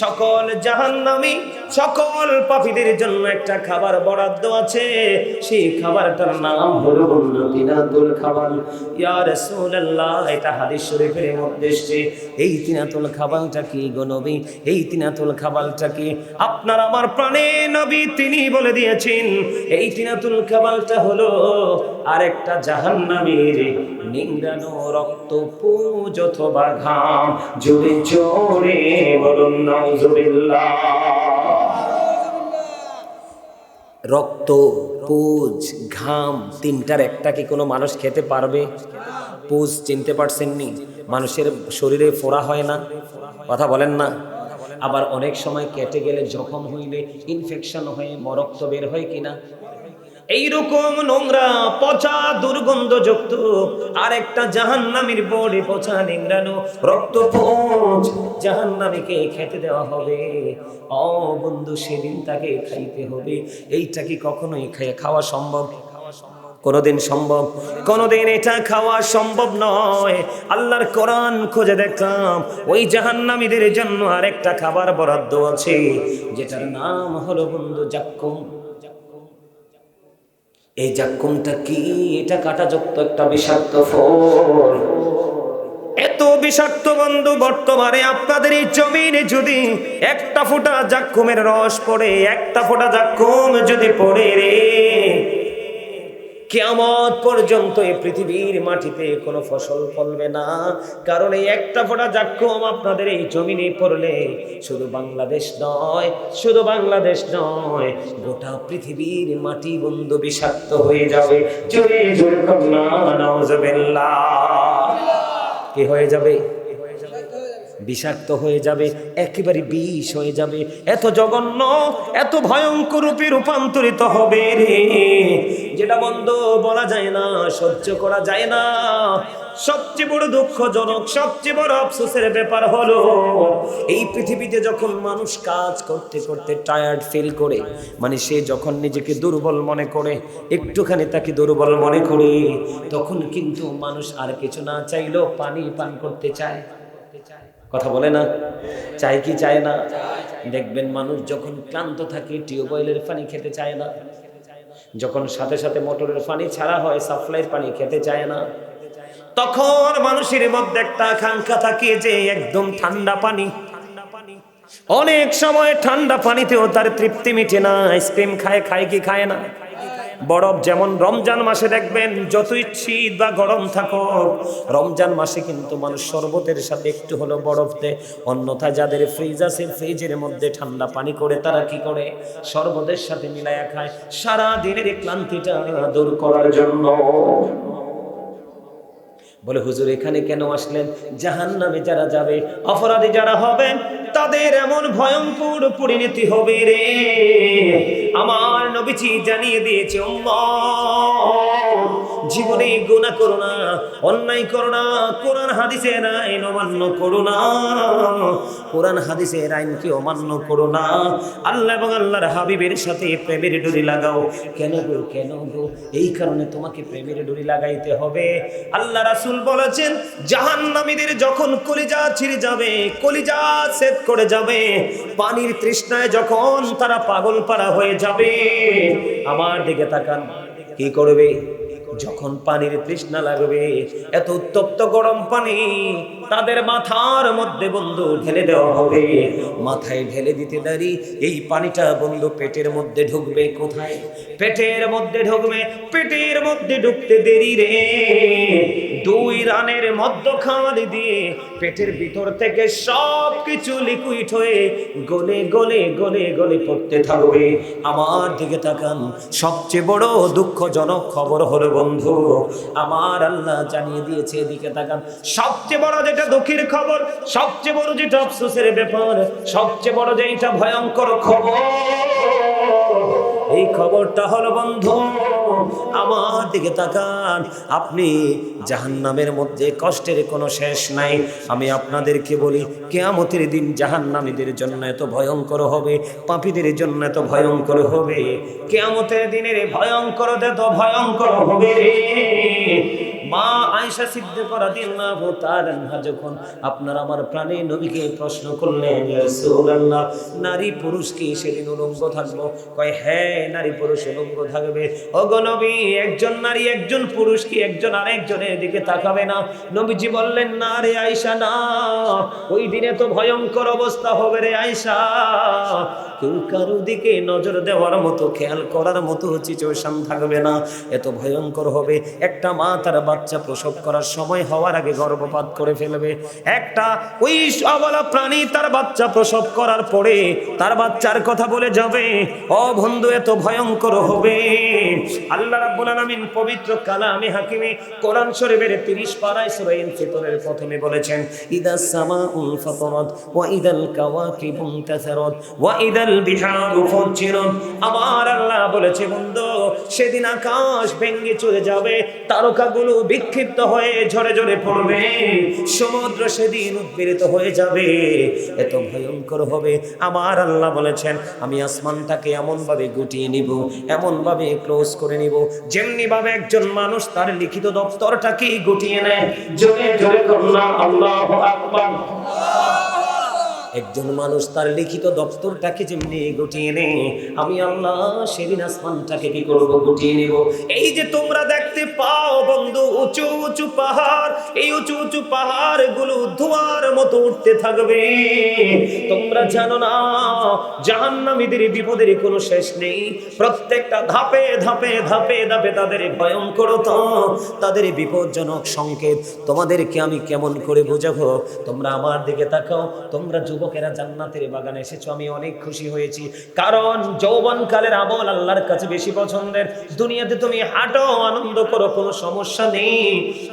সকল জাহান্নামী, সকল পাপীদের জন্য একটা খাবার বরাদ্দ আছে। সেই খাবারটার নাম হলো তিনাতুল খাবার। ইয়া রাসূলুল্লাহ, এটা হাদিস শরীফের মধ্যে এসেছে। এই তিনাতুল খাবারটা কি গো নবী? এই তিনাতুল খাবারটা কি? আপনার আমার প্রাণের নবী তিনি বলে দিয়েছেন এই তিনাতুল খাবারটা হলো আরেকটা জাহান্নামীর নিংড়ানো রক্ত, পুজ অথবা ঘাম। জোরে জোরে বলুন নাউজুবিল্লাহ। রক্ত, পুজ, ঘাম, তিনটার একটা কি কোনো মানুষ খেতে পারবে? পুজ চিনতে পারছেন নি? মানুষের শরীরে ফোড়া হয় না, কথা বলেন না? আবার অনেক সময় কেটে গেলে, জখম হইলে ইনফেকশন হয়ে রক্ত বের হয় কিনা? এইরকম নোংরা পচা দুর্গন্ধযুক্ত আরেকটা জাহান্নামীর বডি, পচা নিংড়ানো রক্তপুঞ্জ জাহান্নামীকে খেতে দেওয়া হবে। ও বন্ধু, সেদিন তাকে খাইতে হবে। এইটা কি কখনোই খাওয়া সম্ভব? কোনদিন সম্ভব? কোনদিন এটা খাওয়া সম্ভব নয়। আল্লাহর কোরআন খুঁজে দেখলাম ওই জাহান্নামীদের জন্য আরেকটা খাবার বরাদ্দ আছে, যেটার নাম হলো বন্ধু জাক্কুম। এই জাক্কুমটা কি? এটা কাঁটাযুক্ত একটা বিষাক্ত ফল। এত বিষাক্ত বন্ধু, বর্তমানে আপনাদের এই জমিনে যদি একটা ফোঁটা জাক্কুমের রস পড়ে, একটা ফোঁটা জাক্কুম যদি পড়ে রে, কিয়ামত পর্যন্ত এই পৃথিবীর মাটিতে কোনো ফসল ফলবে না। কারণ এই একটা ফোঁটা জাক্কুম আপনাদের এই জমিনে পড়লে শুধু বাংলাদেশ নয়, শুধু বাংলাদেশ নয়, গোটা পৃথিবীর মাটি বন্ধু বিষাক্ত হয়ে যাবে। জোরে জোরে নাউজুবিল্লাহ। কি হয়ে যাবে? বিষাক্ত হয়ে যাবে, একেবারে বিষ হয়ে যাবে। এত জঘন্য, এত ভয়ঙ্কর রূপে রূপান্তরিত হবে রে, যেটা বন্ধ বলা যায় না, সহ্য করা যায় না। সবচেয়ে বড় দুঃখজনক, সবচেয়ে বড় আফসোসের ব্যাপার হলো এই পৃথিবীতে যখন মানুষ কাজ করতে করতে টায়ার্ড ফিল করে, মানে সে যখন নিজেকে দুর্বল মনে করে, একটুখানি তাকে দুর্বল মনে করে, তখন কিন্তু মানুষ আর কিছু না চাইলেও পানি পান করতে চায়। কথা বলে না? চাই কি চায় না? দেখবেন মানুষ যখন ক্লান্ত থাকে টিউবওয়েলের পানি খেতে চায় না, যখন সাথে সাথে মোটরের পানি ছাড়া হয় সাপ্লাইয়ের পানি খেতে চায় না, তখন মানুষের মধ্যে একটা আকাঙ্ক্ষা থাকে যে একদম ঠান্ডা পানি। অনেক সময় ঠান্ডা পানিতেও তার তৃপ্তি মিটে না। আইসক্রিম খায়, খায় কি খায় না? বরফ যেমন রমজান মাসে দেখবেন যতই শীত বা গরম থাকুক, রমজান মাসে কিন্তু মানুষ শরবতের সাথে একটু হলো বরফ দেয়। অন্যথা যাদের ফ্রিজ আছে, ফ্রিজের মধ্যে ঠান্ডা পানি করে তারা কি করে, শরবতের সাথে মিলায়া খায় সারা দিনের ক্লান্তিটা দূর করার জন্য। বলে হুজুর এখানে কেন আসলেন? জাহান্নামে যারা যাবে, অপরাধী যারা হবে, তাদের এমন ভয়ঙ্কর পরিণতি হবে রে। আমার নবীজি জানিয়ে দিয়েছে, জীবনে গুনাহ করো না, অন্যায় করো না, কোরআন হাদিসের আইন অমান্য করো না, কোরআন হাদিসের আইনকে অমান্য করো না, আল্লাহ এবং আল্লাহর হাবিবের সাথে প্রেমের ডুরি লাগাও। কেন গো, কেন গো? এই কারণে তোমাকে প্রেমের ডুরি লাগাইতে হবে। আল্লাহ রাসূল বলেছেন, জাহান্নামীদের যখন কলিজা ছিঁড়ে যাবে, কলিজা ছেদ করে যাবে, পানির তৃষ্ণায় যখন তারা পাগল পারা হয়ে যাবে, আমার দিকে তাকান, কি করবে? যখন পানির তৃষ্ণা লাগবে, এত উত্তপ্ত গরম পানি তাদের মাথার মধ্যে বন্ধু ঢেলে দেওয়া হবে। মাথায় ঢেলে দিতে দেরি, এই পানিটা বন্ধু পেটের মধ্যে ঢুকবে। কোথায়? পেটের মধ্যে ঢুকবে। পেটের মধ্যে ঢুকতে দেরি রে, 2 রানের মধ্যখান দিয়ে পেটের ভিতর থেকে সব কিছু লিকুইড হয়ে গলে গলে গলে গলে পড়তে থাকবে। আমার দিকে তাকান, সবচেয়ে বড় দুঃখজনক খবর হলো বন্ধু, আমার আল্লাহ জানিয়ে দিয়েছে, এদিকে তাকান, সবচেয়ে বড় যেটা দুঃখের খবর, সবচেয়ে বড় যেটা আফসোসের ব্যাপার, সবচেয়ে বড় যেটা ভয়ঙ্কর খবর, এই খবরটা হলো বন্ধু, আমার দিকে তাকান, আপনি জাহান্নামের মধ্যে কষ্টের কোনো শেষ নাই। আমি আপনাদেরকে বলি, কিয়ামতের দিন জাহান্নামীদের জন্য এত ভয়ঙ্কর হবে, পাপীদের জন্য এত ভয়ঙ্কর হবে, কিয়ামতের দিনের ভয়ঙ্কর এত ভয়ঙ্কর হবে রে। মা আয়েশা সিদ্দিকা রাদিয়াল্লাহু তাআলা আনহা যখন আপনার আমার প্রাণে নবীকে প্রশ্ন করলেন, ইয়া রাসূলুল্লাহ, নারী পুরুষ কি সেদিন উলঙ্গ থাকবো? কয় হ্যাঁ, নারী পুরুষ উলঙ্গ থাকবে। ওগো নবী, একজন নারী একজন পুরুষ কি একজন আরেকজনের দিকে তাকাবে না? নবীজি বললেন, না রে আয়েশা, না, ওই দিনে তো ভয়ঙ্কর অবস্থা হবে রে আয়েশা, কেউ কারো দিকে নজর দেওয়ার মতো, খেয়াল করার মতো সিচুয়েশন থাকবে না, এত ভয়ঙ্কর হবে। একটা মা তার বাচ্চা প্রসব করার সময় হওয়ার আগে গর্ভপাত করে ফেলবে, একটা ওই অবলা প্রাণী তার বাচ্চা প্রসব করার পরে তার বাচ্চার কথা বলে যাবে। ও বন্ধু, এত ভয়ঙ্কর হবে। আল্লাহ রাব্বুল আলামিন পবিত্র কালামে হাকিমে কোরআন শরীফের 30 পারায় সূরা ইনফিতরের প্রথমে বলেছেন, ইদাস সামাউল ফাতারাত ওয়া ইদাল কাওয়াকিবুন তাসারাত ওয়া ইদাল বিহারু ফুজ্জিরাত। আমার আল্লাহ বলেছে বন্ধু, সেদিন আকাশ ভেঙে চলে যাবে, তারকাগুলো বিক্ষিপ্ত হয়ে ঝরে ঝরে পড়বে, সমুদ্র সেদিন উদ্বেলিত হয়ে যাবে, এত ভয়ঙ্কর হবে। আমার আল্লাহ বলেছেন, আমি আসমানটাকে এমন ভাবে গুটিয়ে নিব, এমন ভাবে ক্লোজ করে নিব, যেমনি ভাবে একজন মানুষ তার লিখিত দপ্তরটাকে গুটিয়ে নেয়। জোরে জোরে করুন আল্লাহু আকবার। একজন মানুষ তার লিখিত দপ্তরটাকে যেমনি গুটিয়ে নেয়, আমি আল্লাহ সেদিন আসমানটাকে কি করব? গুটিয়ে নেব। এই যে তোমরা দেখতে পাও বন্ধু উঁচু উঁচু পাহাড়, এই উঁচু উঁচু পাহাড়গুলো ধোঁয়ার মতো উঠতে থাকবে। তোমরা জানো না, জাহান্নামীদের বিপদের কোনো শেষ নেই। প্রত্যেকটা ধাপে ধাপে ধাপে ধাপে তাদের ভয়ঙ্করতা, তাদের বিপজ্জনক সংকেত তোমাদেরকে আমি কেমন করে বোঝাবো? তোমরা আমার দিকে তাকাও, তোমরা যুবকেরা জান্নাতের বাগানে এসেছো, আমি অনেক খুশি হয়েছি, কারণ যৌবনকালের আমল আল্লাহর কাছে বেশি পছন্দের। দুনিয়াতে তুমি হাঁটো, আনন্দ করো, কোনো সমস্যা নেই,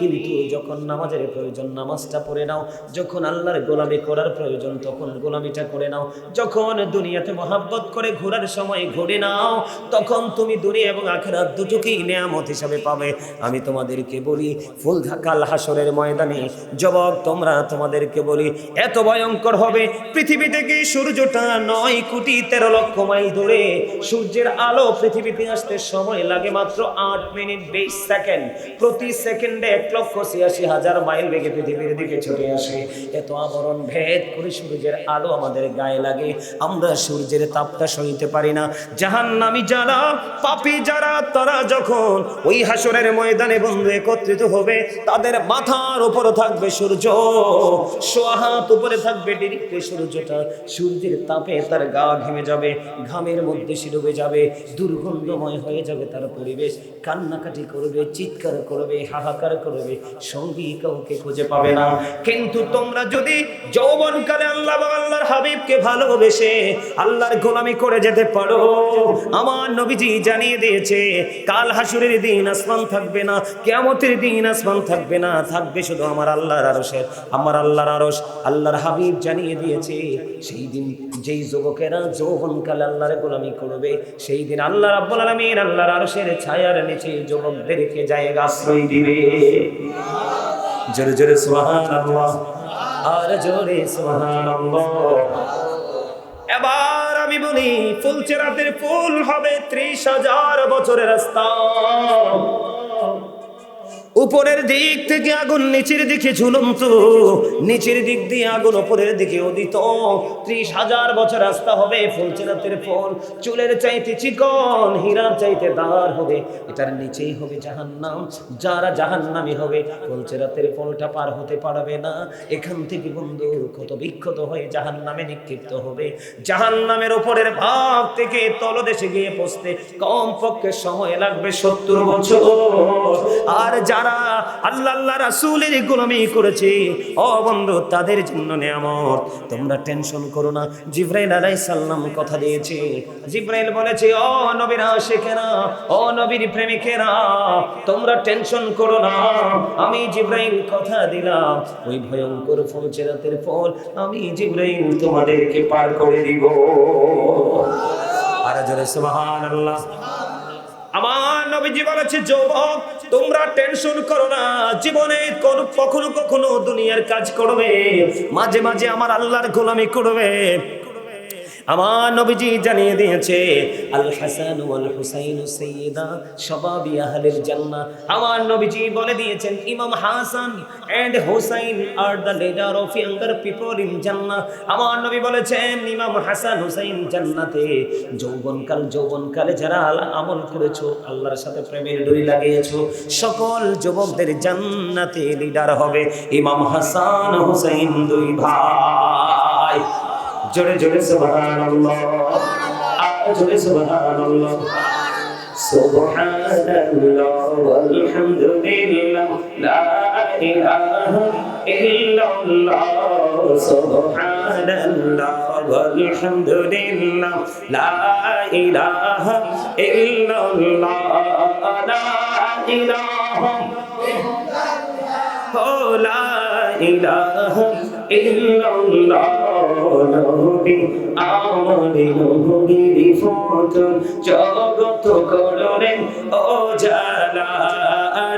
কিন্তু যখন নামাজের প্রয়োজন নামাজটা পড়ে নাও, যখন আল্লাহর গোলামি করার প্রয়োজন তখন গোলামিটা করে নাও, যখন দুনিয়াতে মহাব্বত করে ঘোরার সময় ঘুরে নাও, তখন তুমি দুনিয়া এবং আখিরাত দুটোকেই নেয়ামত হিসাবে পাবে। আমি তোমাদেরকে বলি, ফুল কাল হাসরের ময়দানে যুবক তোমরা, তোমাদেরকে বলি, এত ভয়ঙ্কর হবে। পৃথিবী থেকে সূর্যটা 9,13,00,000 মাইল দূরে, সূর্যের আলো পৃথিবীতে আসতে সময় লাগে মাত্র 8 মিনিট 20 সেকেন্ড। প্রতি সেকেন্ডে 1,86,000 মাইল বেগে পৃথিবীর দিকে ছুটে আসে। এত আবরণ ভেদ করে সূর্যের আলো আমাদের গায়ে লাগে, আমরা সূর্যের তাপটা সইতে পারি না। জাহান্নামী যারা, পাপী যারা, তারা যখন ওই হাসরের ময়দানে বন্ধু একত্রিত হবে, তাদের মাথার উপর থাকবে সূর্য, সোয়া হাত উপরে থাকবে ডিরেক্ট সূর্যটা সূর্যের তাপে তার গা ঘেমে যাবে, ঘামের মধ্যে সে ডুবে যাবে, দুর্গন্ধময় হয়ে যাবে তার পরিবেশ, কান্নাকাটি করবে, চিৎকার করবে, হাহাকার করবে, সঙ্গী কাউকে খুঁজে পাবে না। কিন্তু তোমরা যদি যৌবনকালে আল্লাহ বা আল্লাহর হাবিবকে ভালোবেসে আল্লাহর গোলামি করে যেতে পারো, আমার নবীজি জানিয়ে দিয়েছে কাল হাসুরের দিন আসমান থাকবে না, কিয়ামতের দিন আসমান থাকবে না, থাকবে শুধু আমার আল্লাহর আরশের, আমার আল্লাহর আরশ। আল্লাহর হাবিব জানিয়ে দিয়েছে সেই দিন যেই যুবকেরা যৌবনকালে আল্লাহর গোলামি করবে, সেই দিন আল্লাহ রাব্বুল আলামিন আল্লাহর আরশের ছায়ার নিচে যুবকদেরকে জায়গা আশ্রয় দিবে। জোরে জোরে সুবহানাল্লাহ, আর জোরে সুবহানাল্লাহ। এবার আমি বলি ফুলচেরাতের ফুল হবে 30,000 বছরের রাস্তা, উপরের দিক থেকে আগুন নিচের দিকে ঝুলন্ত, নিচের দিক দিয়ে আগুন উপরের দিকে উদিত, 30,000 বছর রাস্তা হবে ফুলচেরাতের ফুল, চুলের চাইতে চিকন, হীরার চাইতে দার হবে, এটার নিচেই হবে জাহান্নাম। যারা জাহান্নামী হবে ফুলচেরাতের ফুলটা পার হতে পারবে না, এখান থেকে বন্ধু ক্ষত বিক্ষত হয়ে জাহান্নামে নিক্ষিপ্ত হবে। জাহান্নামের উপরের ভাগ থেকে তলদেশে গিয়ে পৌঁছতে কমপক্ষে সময় লাগবে 70 বছর। আর যারা আল্লাহ রাসূলের গোলামি করেছে ও বন্ধু, তাদের জন্য নিয়ামত, তোমরা টেনশন করো না। জিবরাইল আলাইহিস সালাম কথা দিয়েছে, জিবরাইল বলেছে ও নবীর আশিকেরা, ও নবীর প্রেমিকেরা, তোমরা টেনশন করো না, আমি জিবরাইল কথা দিলাম ওই ভয়ঙ্কর ফুলচেরাতের ফল আমি জিবরাইল তোমাদেরকে পার করে দিব। আর জোরে সুবহানাল্লাহ। আমার নবীজি বলেছে যুবক তোমরা টেনশন করো না, জীবনে কখনো কখনো দুনিয়ার কাজ করবে, মাঝে মাঝে আমার আল্লাহর গোলামি করবে। আমার নবীজি জানিয়ে দিয়েছে আল হাসান ওয়াল হুসাইন সাইয়্যিদা শাবাবি আহলিল জান্নাহ। আমার নবীজি বলে দিয়েছেন ইমাম Hasan and Hussain are the leader of younger people in জান্নাহ। আমার নবী বলেছেন ইমাম হাসান হুসাইন জান্নাতে। যৌবনকালে যারা আমল করেছো, আল্লাহর সাথে প্রেমের ডোরি লাগিয়েছো, সকল যুবকদের জান্নাতে লিডার হবে ইমাম হাসান হুসাইন, দুই ভাই। জোরে জোরে সুবহানাল্লাহ, জোরে সুবহানাল্লাহ। সুবহানাল্লাহ ওয়ালহামদুলিল্লাহ লা ইলাহা ইল্লাল্লাহ, সুবহানাল্লাহ ওয়ালহামদুলিল্লাহ লা ইলাহা ইল্লাল্লাহ, লা ইলাহা লা ইলাহা ইল্লাল্লাহ। নবী আমাদের নবীর ফতন জগত করলেন ও জালা,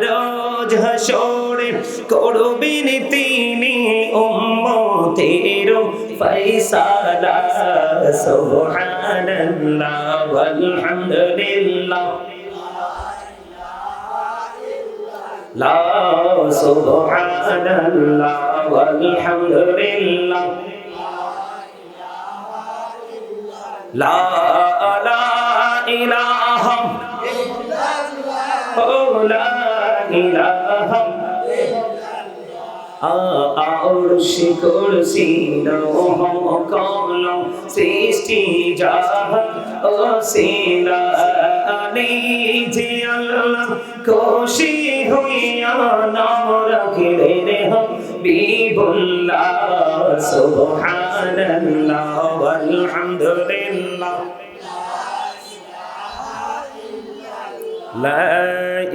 রোজ হাসরে করবেন তিনি উম্মতের ফয়সালা। সুবহানাল্লাহ ওয়ালহামদুলিল্লাহ লা সুবহানাল্লাহ ওয়ালহামদুলিল্লাহ লা ইলাহা লা ইলাহা আরশ কুরসি লৌহ কলম সৃষ্টি জাহান ওসিলা যে আল্লাহ খুশি হইয়া নাম রাখিলেন হাবিবুল্লাহ। সুবহানাল্লাহ ওয়ালহামদুলিল্লাহ লা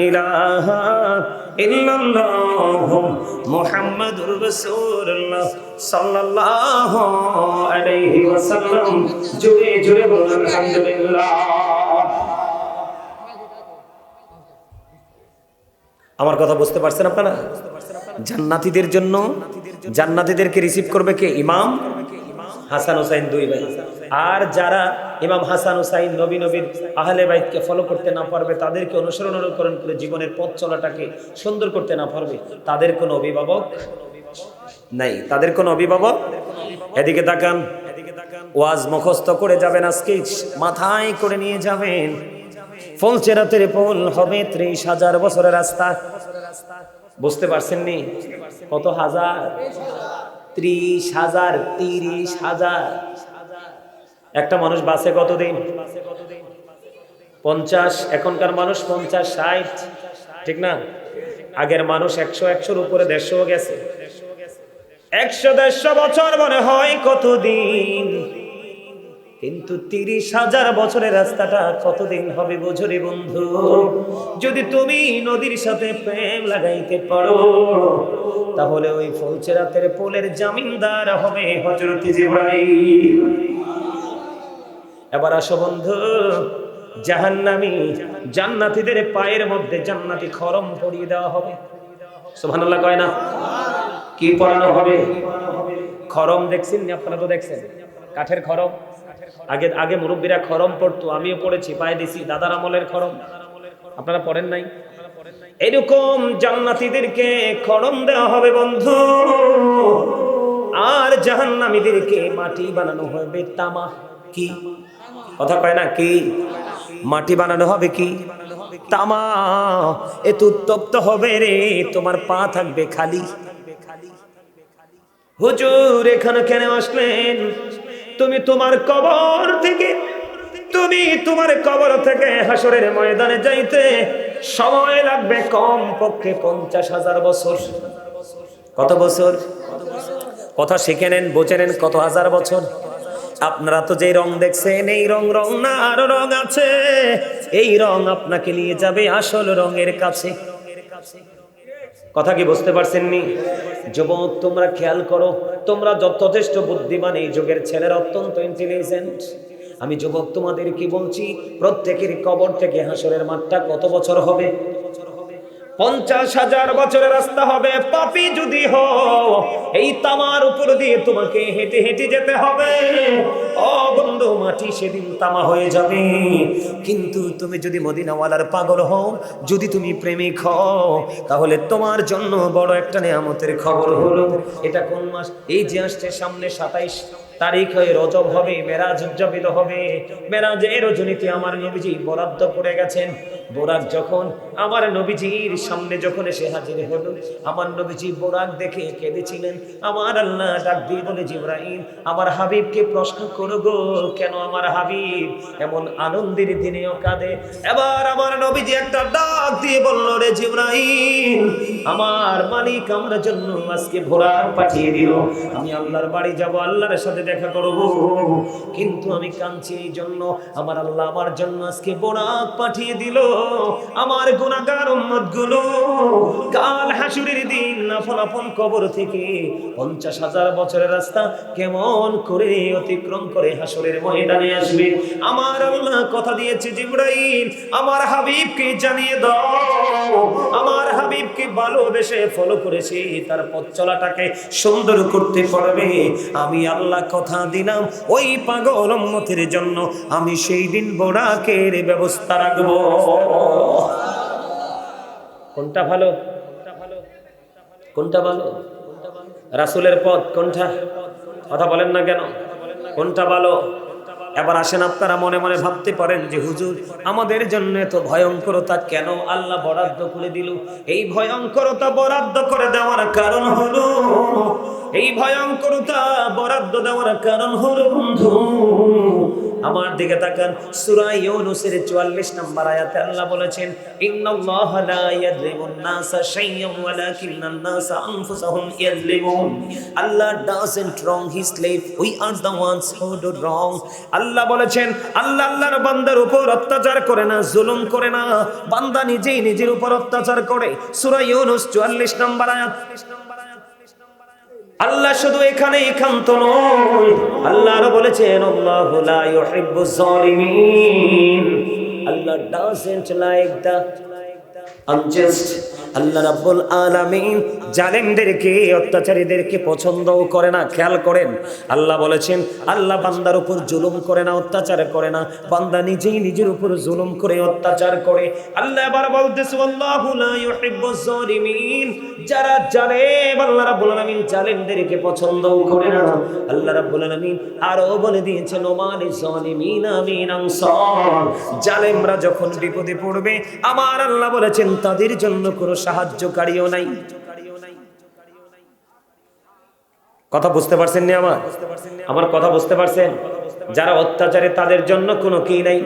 ইলাহা ইল্লাল্লাহ মুহাম্মাদুর রাসূলুল্লাহ সাল্লাল্লাহু আলাইহি ওয়াসাল্লাম। জোরে জোরে বলুন আলহামদুলিল্লাহ। আমার কথা বুঝতে পারছেন আপনারা? জান্নাতীদের জন্য, জান্নাতীদেরকে রিসিভ করবে কে? ইমাম হাসান হুসাইন, দুই ভাই। আর যারা ইমাম হাসান হুসাইন নবীর আহলে বাইতকে ফলো করতে না পারবে, তাদেরকে অনুসরণ করে জীবনের পথ চলাটাকে সুন্দর করতে না পারবে, তাদের কোনো অভিভাবক নাই, তাদের কোনো অভিভাবক। এদিকে তাকান, ওয়াজ মুখস্থ করে যাবেন, আজকে মাথায় করে নিয়ে যাবেন। ফুলচেরাতের ফুল হবে 30,000 বছরের রাস্তা। বুঝতে পারছেন নি? কত হাজার? 30,000, 30,000। একটা মানুষ বাঁচে কতদিন? 50। এখনকার মানুষ 50, 60, ঠিক না? আগের মানুষ 100-100-র উপরে 150 গেছে। 100-150 বছর মনে হয় কতদিন, কিন্তু 30,000 বছরের রাস্তাটা কতদিন হবে বোঝো রে বন্ধু। যদি তুমি নদীর সাথে প্রেম লাগাইতে পারো, তাহলে ওই ফুলচেরাতের পোলের জামিনদার হবে হযরত জিবরাইল। এবার আসো বন্ধু, জাহান্নামী জান্নাতীদের পায়ের মধ্যে জান্নাতি খরম পরিয়ে দেওয়া হবে। সুবহানাল্লাহ কয় না? কি পরানো হবে? খরম দেখছেন না? আপনারা তো দেখছেন কাঠের খরম। আগে মুরব্বীরা খরম পড়তো, আমিও পড়েছি, পায়ে দিছি, দাদার আমলের খরম। আপনারা পড়েন নাই? এরকম জান্নাতীদেরকে খরম দেওয়া হবে বন্ধু। আর জাহান্নামীদেরকে মাটি বানানো হবে তামা। কি কথা কয় না? কি মাটি বানানো হবে? কি তামা। এত উত্তপ্ত হবে রে, তোমার পা থাকবে খালি। হুজুর এখানে কেন আসলেন? তুমি তোমার কবর থেকে হাসরের ময়দানে যাইতে সময় লাগবে কম পক্ষে 50,000 বছর। কত বছর? কথা শিখে নেন, বুঝে নেন, কত হাজার বছর। আপনারা তো যে রং দেখছেন, এই রং না, আরো রং আছে। এই রং আপনাকে নিয়ে যাবে আসল রঙের কাছে। কথা কি বুঝতে পারছেন নি? যুবক তোমরা খেয়াল করো, তোমরা যথেষ্ট বুদ্ধিমান, এই যুগের ছেলেরা অত্যন্ত ইন্টেলিজেন্ট। আমি যুবক তোমাদের কি বলছি, প্রত্যেকের কবর থেকে হাসরের মাঠটা কত বছর হবে? 50,000 বছরের রাস্তা হবে। পাপী যদি হও, এই তামার উপর দিয়ে তোমাকে হেঁটে হেঁটে যেতে হবে। ও বন্ধু, মাটি সেদিন তামা হয়ে যাবে। কিন্তু তুমি যদি মদিনাওয়ালার পাগল হও, যদি তুমি প্রেমিক হও, তাহলে তোমার জন্য বড় একটা নিয়ামতের খবর হলো। এটা কোন মাস? এই যে আসছে সামনে 27 তারিখ হয়ে রজব হবে, মেরাজ উদযাপিত হবে। মেরাজের রজনীতে আমার নবীজি বরাদ্দ করে গেছেন। বোরাক যখন আমার নবীজির সামনে যখন এসে হাজির হলো, আমার নবীজি বোরাক দেখে কেঁদেছিলেন। আমার আল্লাহ ডাক দিয়ে বলে, জিবরাইল আমার হাবিবকে প্রশ্ন করো গো, কেন আমার হাবিব এমন আনন্দের দিনেও কাঁদে? এবার আমার নবীজি একটা ডাক দিয়ে বলল, রে জিবরাইল, আমার মালিক আমার জন্য আজকে বোরাক পাঠিয়ে দিল। আমি আল্লাহর বাড়ি যাব, আল্লাহর সাথে দেখা করব, কিন্তু আমি কাঁদছি এই জন্য, আমার আল্লাহ আমার জন্য আজকে বোরাক পাঠিয়ে দিল। আমার গুনাহগার উম্মতগুলো কাল হাসুরের দিন আপন কবর থেকে 50,000 বছরের রাস্তা কেমন করে অতিক্রম করে হাসরের ময়দানে আসবে। আমার আল্লাহ কথা দিয়েছে, জিবরাইল আমার হাবিবকে জানিয়ে দাও, আমার হাবিবকে ভালোবেসে ফলো করেছে, তার পথ চলাটাকে সুন্দর করতে পারবে। আমি আল্লাহ কথা দিলাম, ওই পাগল উম্মতের জন্য আমি সেই দিন বোরাকের ব্যবস্থা রাখবো। কোনটা ভালো? কোনটা ভালো? রাসূলের পথ কোনটা? কথা বলেন না কেন? কোনটা ভালো? এবার আসেন, আপনারা মনে মনে ভাবতে পারেন যে হুজুর আমাদের জন্য এত ভয়ঙ্করতা কেন আল্লাহ বরাদ্দ করে দিল? এই ভয়ঙ্করতা বরাদ্দ করে দেওয়ার কারণ হলো, এই ভয়ঙ্করতা বরাদ্দ দেওয়ার কারণ হলো বন্ধু, আমার দিকে তাকান, সূরা ইউনূসের 44 নম্বর আয়াতে আল্লাহ বলেছেন, ইন্নাল্লাহা লা ইয়াযলিমুন নাসা শাইয়্যান ওয়ালাকিন্নান নাসা আনফুসাহুম ইয়াযলিমুন। Allah doesn't wrong his slave, we are the ones who do wrong। আল্লাহ বলেছেন, আল্লাহ আল্লাহর বান্দার উপর অত্যাচার করে না, জুলুম করে না, বান্দা নিজেই নিজের উপর অত্যাচার করে। সূরা ইউনূস 44 নম্বর আয়াত। আল্লাহ শুধু এখানে একান্ত নয়, আল্লাহ আরো বলেছেন, আল্লাহু লা ইউহিব্বুজ জালিমিন। আল্লাহ doesn't like the unjust। আল্লাহ রাব্বুল আলামিন জালেমদেরকে, অত্যাচারীদেরকে পছন্দও করে না। খেয়াল করেন, আল্লাহ বলেছেন আল্লাহ বান্দার উপর জুলুম করে না, অত্যাচার করে না, বান্দা নিজেই নিজের উপর জুলুম করে অত্যাচার করে। আল্লাহ এবার বলতেছে, আল্লাহু লা ইউহিব্বুজ জালিমিন। যারা জালেম, আল্লাহ রাব্বুল আলামিন জালেমদেরকে পছন্দও করে না। আল্লাহ রাব্বুল আলামিন আরো বলে দিয়েছেন, ওমালিজ জালিমিনা মিন আনসার। জালেমরা যখন বিপদে পড়বে, আমার আল্লাহ বলেছেন তাদের জন্য কোনো সাহায্যকারীও নাই। কথা বুঝতে পারছেন নি? আমার কথা বুঝতে পারছেন? যারা অত্যাচারে তাদের জন্য কোনো কি নাই,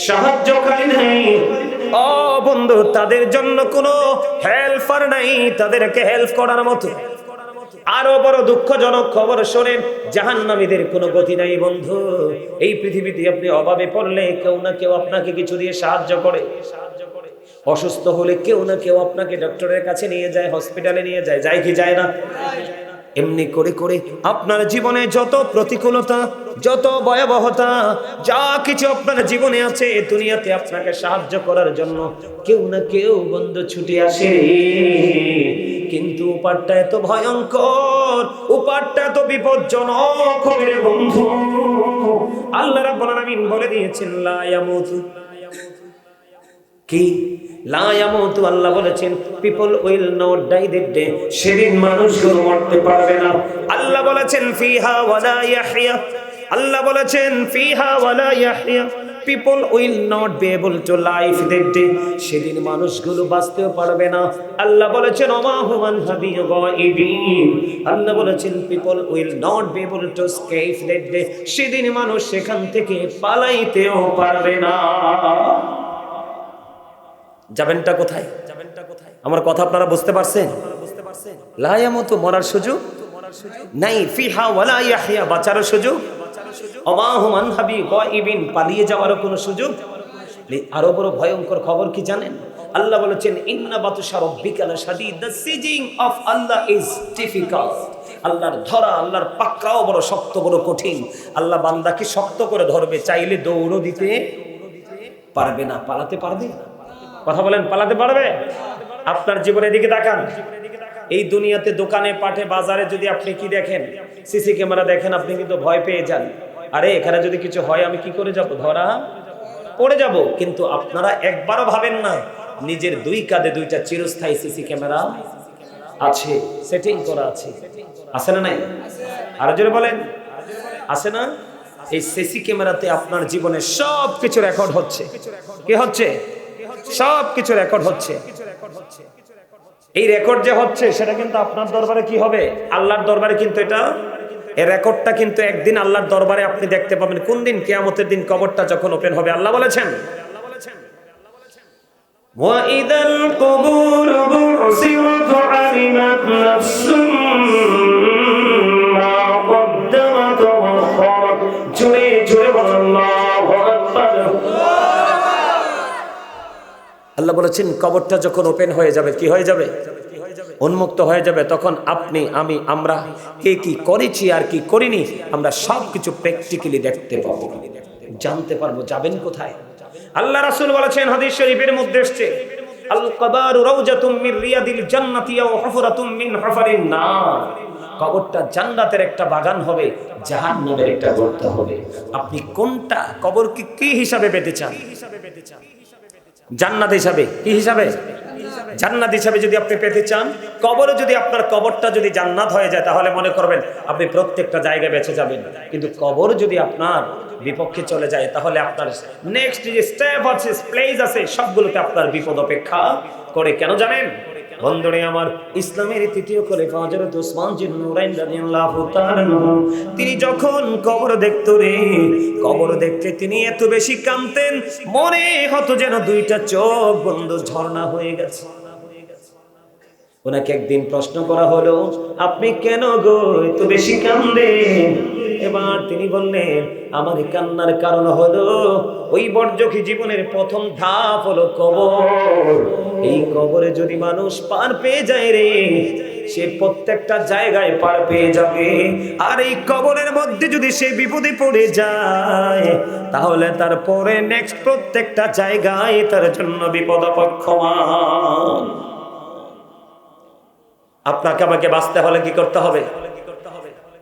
সাহায্যকারী নাই। ও বন্ধু, তাদের জন্য কোনো হেল্পার নাই, তাদেরকে হেল্প করার মতো। আরো বড় দুঃখজনক খবর শোনেন, জাহান্নামীদের কোনো গতি নাই বন্ধু। এই পৃথিবীতে আপনি অভাবে পড়লে কেউ না কেউ আপনাকে কিছু দিয়ে সাহায্য করে। অসুস্থ হলে কেউ না কেউ আপনাকে ডক্টরের কাছে নিয়ে যায়, হসপিটালে নিয়ে যায়, যায় কি যায় না? এমনি করে করে আপনার জীবনে যত প্রতিকূলতা, যত ভয়াবহতা, যা কিছু আপনার জীবনে আছে, দুনিয়াতে আপনাকে সাহায্য করার জন্য কেউ না কেউ বন্ধু ছুটে আসে। কিন্তু উপারটা এত ভয়ঙ্কর, উপারটা এত বিপজ্জনক হবে বন্ধু। আল্লাহ রাব্বুল আলামিন বলে দিয়েছেন লা ইয়ামুতু, কি লা ইয়ামুতু, আল্লাহ বলেছেন people will not die that day, সেদিন মানুষগুলো মরতে পারবে না। আল্লাহ বলেছেন ফিহা ওয়ালা ইয়াহইয়া, আল্লাহ বলেছেন ফিহা ওয়ালা ইয়াহইয়া, people will not be able to live that day, সেদিন মানুষগুলো বাঁচতেও পারবে না। আল্লাহ বলেছেন ওমা হুমান হাবিয়ু গায়িবিন, আল্লাহ বলেছেন people will not be able to escape that day, সেদিন মানুষ সেখান থেকে পালাইতেও পারবে না। যাবেনটা কোথায়? আমার কথা আপনারা বুঝতে পারছেন? লা ইয়ামুতু, মরার সুযোগ নাই, ফিহা ওয়ালা ইয়াহইয়া, বাঁচার সুযোগ, ওমা হুমান হাবি গায়িবিন, পালিয়ে যাওয়ার কোনো সুযোগ নেই। আরো বড় ভয়ঙ্কর খবর কি জানেন? আল্লাহ বলেছেন ইন্না বাতুশা রাব্বিকা লাশাদীদ, the seizing of Allah is difficult, আল্লাহর ধরা, আল্লাহর পাকড়াও বড় শক্ত, বড় কঠিন। আল্লাহ বান্দাকে শক্ত করে ধরবে, চাইলে দৌড়ও দিতে পারবে না, পালাতে পারবে। কথা বলেন, পালাতে পারবে? আপনার জীবনের দিকে তাকান। এই দুনিয়াতে দোকানে, পাঠে, বাজারে যদি আপনি কি দেখেন, সিসি ক্যামেরা দেখেন, আপনি কিন্তু ভয় পেয়ে যান। আরে এখানে যদি কিছু হয় আমি কি করে যাব, ধরা পড়ে যাব। কিন্তু আপনারা একবারও ভাবেন না নিজের দুই কাঁধে দুইটা চিরস্থায়ী সিসি ক্যামেরা আছে, সেটিং করা আছে, আছে না নাই? আরো জোরে বলেন, আছে না? এই সিসি ক্যামেরাতে আপনার জীবনের সব কিছু রেকর্ড হচ্ছে। কি হচ্ছে? সব কিছু রেকর্ড হচ্ছে। এই রেকর্ড যে হচ্ছে সেটা কিন্তু আপনার দরবারে কি হবে? আল্লাহর দরবারে কিন্তু এটা, এই রেকর্ডটা কিন্তু একদিন আল্লাহর দরবারে আপনি দেখতে পাবেন। কোন দিন? কিয়ামতের দিন, কবরটা যখন ওপেন হবে। আল্লাহ বলেছেন ওয়া ইদাল কুবুর বুসিরাত আলিমাত নাফসুম মা কদ্দামাত ওয়া খারাত, জোরে জোরে বলেন আল্লাহু আকবার। আল্লাহ বলেছেন কবরটা যখন ওপেন হয়ে যাবে, কি হয়ে যাবে? উন্মুক্ত হয়ে যাবে। তখন আপনি, আমি, আমরা কে কি করেছি আর কি করিনি, আমরা সবকিছু প্র্যাকটিক্যালি দেখতে পাবো, জানতে পারবো। যাবেন কোথায়? আল্লাহ রাসূল বলেছেন, হাদিস শরীফের মধ্যে এসেছে, আল কবরু রাউজাতুম মির রিয়াদিল জান্নাতি আও হুফরাতুম মিন হুফারিন নার, কবরটা জান্নাতের একটা বাগান হবে, জাহান্নামের একটা গর্ত হবে। আপনি কোনটা কবরকে কি হিসাবে পেতে চান? জান্নাত হিসাবে? কি হিসাবে? জান্নাত হিসাবে যদি আপনি পেতে চান, কবরে যদি আপনার কবরটা যদি জান্নাত হয়ে যায়, তাহলে মনে করবেন আপনি প্রত্যেকটা জায়গায় বেঁচে যাবেন। কিন্তু কবর যদি আপনার বিপক্ষে চলে যায়, তাহলে আপনার নেক্সট যে স্টেপ আছে, প্লেস আছে, সবগুলোতে আপনার বিপদ অপেক্ষা করে। কেন জানেন বন্ধুরে আমার? ইসলামের তৃতীয় খলিফা হযরত উসমান জিন নুরাইন রাদিয়াল্লাহু তাআলা, তিনি যখন কবর দেখতো রে, কবর দেখতে তিনি এত বেশি কাঁদতেন, মনে হতো যেন দুইটা চোখ বন্ধ ঝর্ণা হয়ে গেছে। ওনাকে একদিন প্রশ্ন করা হলো, আপনি কেন গো এত বেশি কাঁদেন? এবার তিনি বললেন, আমার কান্নার কারণ হলো ওই বর্জকি জীবনের প্রথম ধাপ হলো কবর। এই কবরে যদি মানুষ পার পেয়ে যায় রে, সে প্রত্যেকটা জায়গায় পার পেয়ে যাবে। আর এই কবরের মধ্যে যদি সে বিপদে পড়ে যায়, তাহলে তারপরে নেক্সট প্রত্যেকটা জায়গায় তার জন্য বিপদ অপেক্ষমান। আপনাকে আমাকে বাঁচতে হলে কি করতে হবে?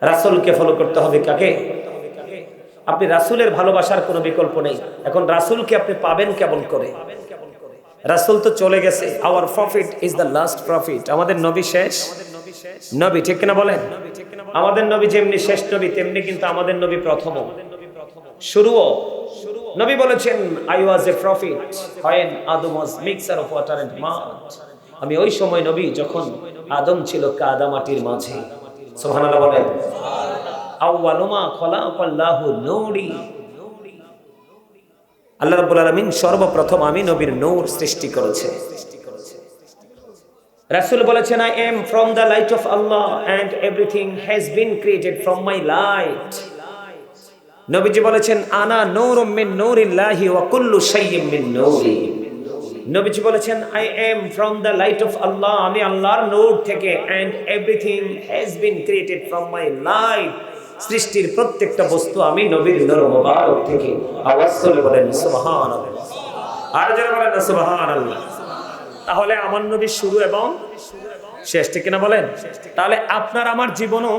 রাসূলকে ফলো করতে হবে। কাকে? আপনি রাসূলের ভালোবাসার কোনো বিকল্প নেই। এখন রাসূলকে আপনি পাবেন কেমন করে? রাসূল তো চলে গেছে। Our prophet is the last prophet. আমাদের নবী শেষ নবী, ঠিক কিনা বলেন? আমাদের নবী যেমনি শেষ নবী, তেমনি কিন্তু আমাদের নবী প্রথম শুরুও। নবী বলেছেন, I was A profit when Adam was mixture of water and mud। আমি ওই সময় নবী যখন আদম ছিল কাদা মাটির মাঝে। সুবহানাল্লাহ বলেন। আউয়ালু মা খালাকাল্লাহু নূরি, আল্লাহ রাব্বুল আলামিন সর্বপ্রথম আমি নবীর নূর সৃষ্টি করেছে। রাসূল বলেছেন, I am from the light of Allah and everything has been created from my light. নবীজি বলেছেন, আনা নূরুম মিন নূরিল্লাহি ওয়া কুল্লু শাইইন মিন নূরি। নবীজি বলেছেন, I am from the light of Allah, আমি আল্লাহর নূর থেকে, and everything has been created from my light, সৃষ্টির প্রত্যেকটা বস্তু আমি নবীর নূর মুবারক থেকে। আওয়াজ করে বলেন সুবহানাল্লাহ, আর যারা বলেন না সুবহানাল্লাহ। তাহলে আমার নবীর শুরু এবং শেষ, ঠিক কিনা বলেন? তাহলে আপনার আমার জীবনও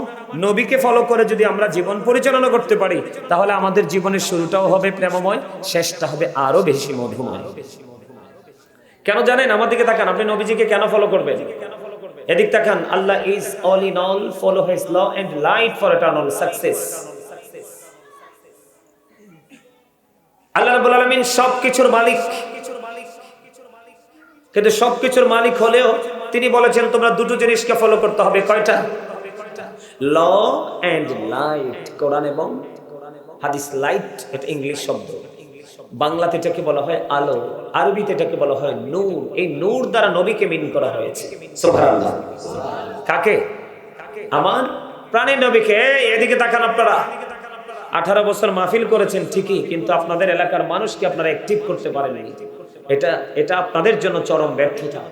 নবীকে ফলো করে যদি আমরা জীবন পরিচালনা করতে পারি, তাহলে আমাদের জীবনের শুরুটাও হবে প্রেমময়, শেষটা হবে আরো বেশি মধুময়। কেন জানেন? আমার দিকে তাকান, আপনি নবীজিকে কেন ফলো করবেন? এদিক তাকান, Allah is all in all, follow his law and light for eternal success. Allah রাব্বুল আলামিন সবকিছুর মালিক, কিন্তু সবকিছুর মালিক হলেও তিনি বলেছেন তোমরা দুটো জিনিসকে ফলো করতে হবে। কয়টা? ল এন্ড লাইট, কোরআন এবং হাদিস। লাইট এটা ইংলিশ শব্দ, বাংলাতে এটাকে বলা হয় আলো, আরবিতে এটাকে বলা হয় নূর। এই নূর দ্বারা নবীকে মিন করা হয়েছে। সুবহানাল্লাহ। কাকে? আমার প্রাণের নবীকে। এদিকে তাকান আপনারা, 18 বছর মাহফিল করেছেন ঠিকই, কিন্তু আপনাদের এলাকার মানুষকে আপনারা অ্যাক্টিভ করতে পারেননি। এটা আপনাদের জন্য চরম ব্যর্থতা।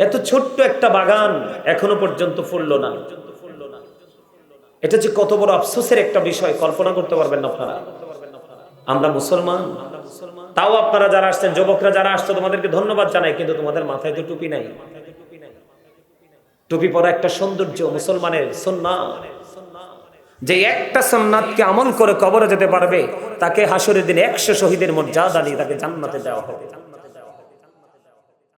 এত ছোট্ট একটা বাগান এখনো পর্যন্ত ফুললো না, এটা যে কত বড় আফসোসের একটা বিষয় কল্পনা করতে পারবেন না আপনারা। আমরা মুসলমান, তাও আপনারা যারা আসছেন, যুবকরা যারা আসছে, তোমাদেরকে ধন্যবাদ জানাই, কিন্তু তোমাদের মাথায় তো টুপি নাই। টুপি পরা একটা সৌন্দর্য মুসলমানের সুন্নাত, যে একটা সুন্নাতকে আমল করে কবরে যেতে পারবে তাকে হাসরের দিন 100 শহীদের মর্যাদা দিয়ে তাকে জান্নাতে দেওয়া হবে।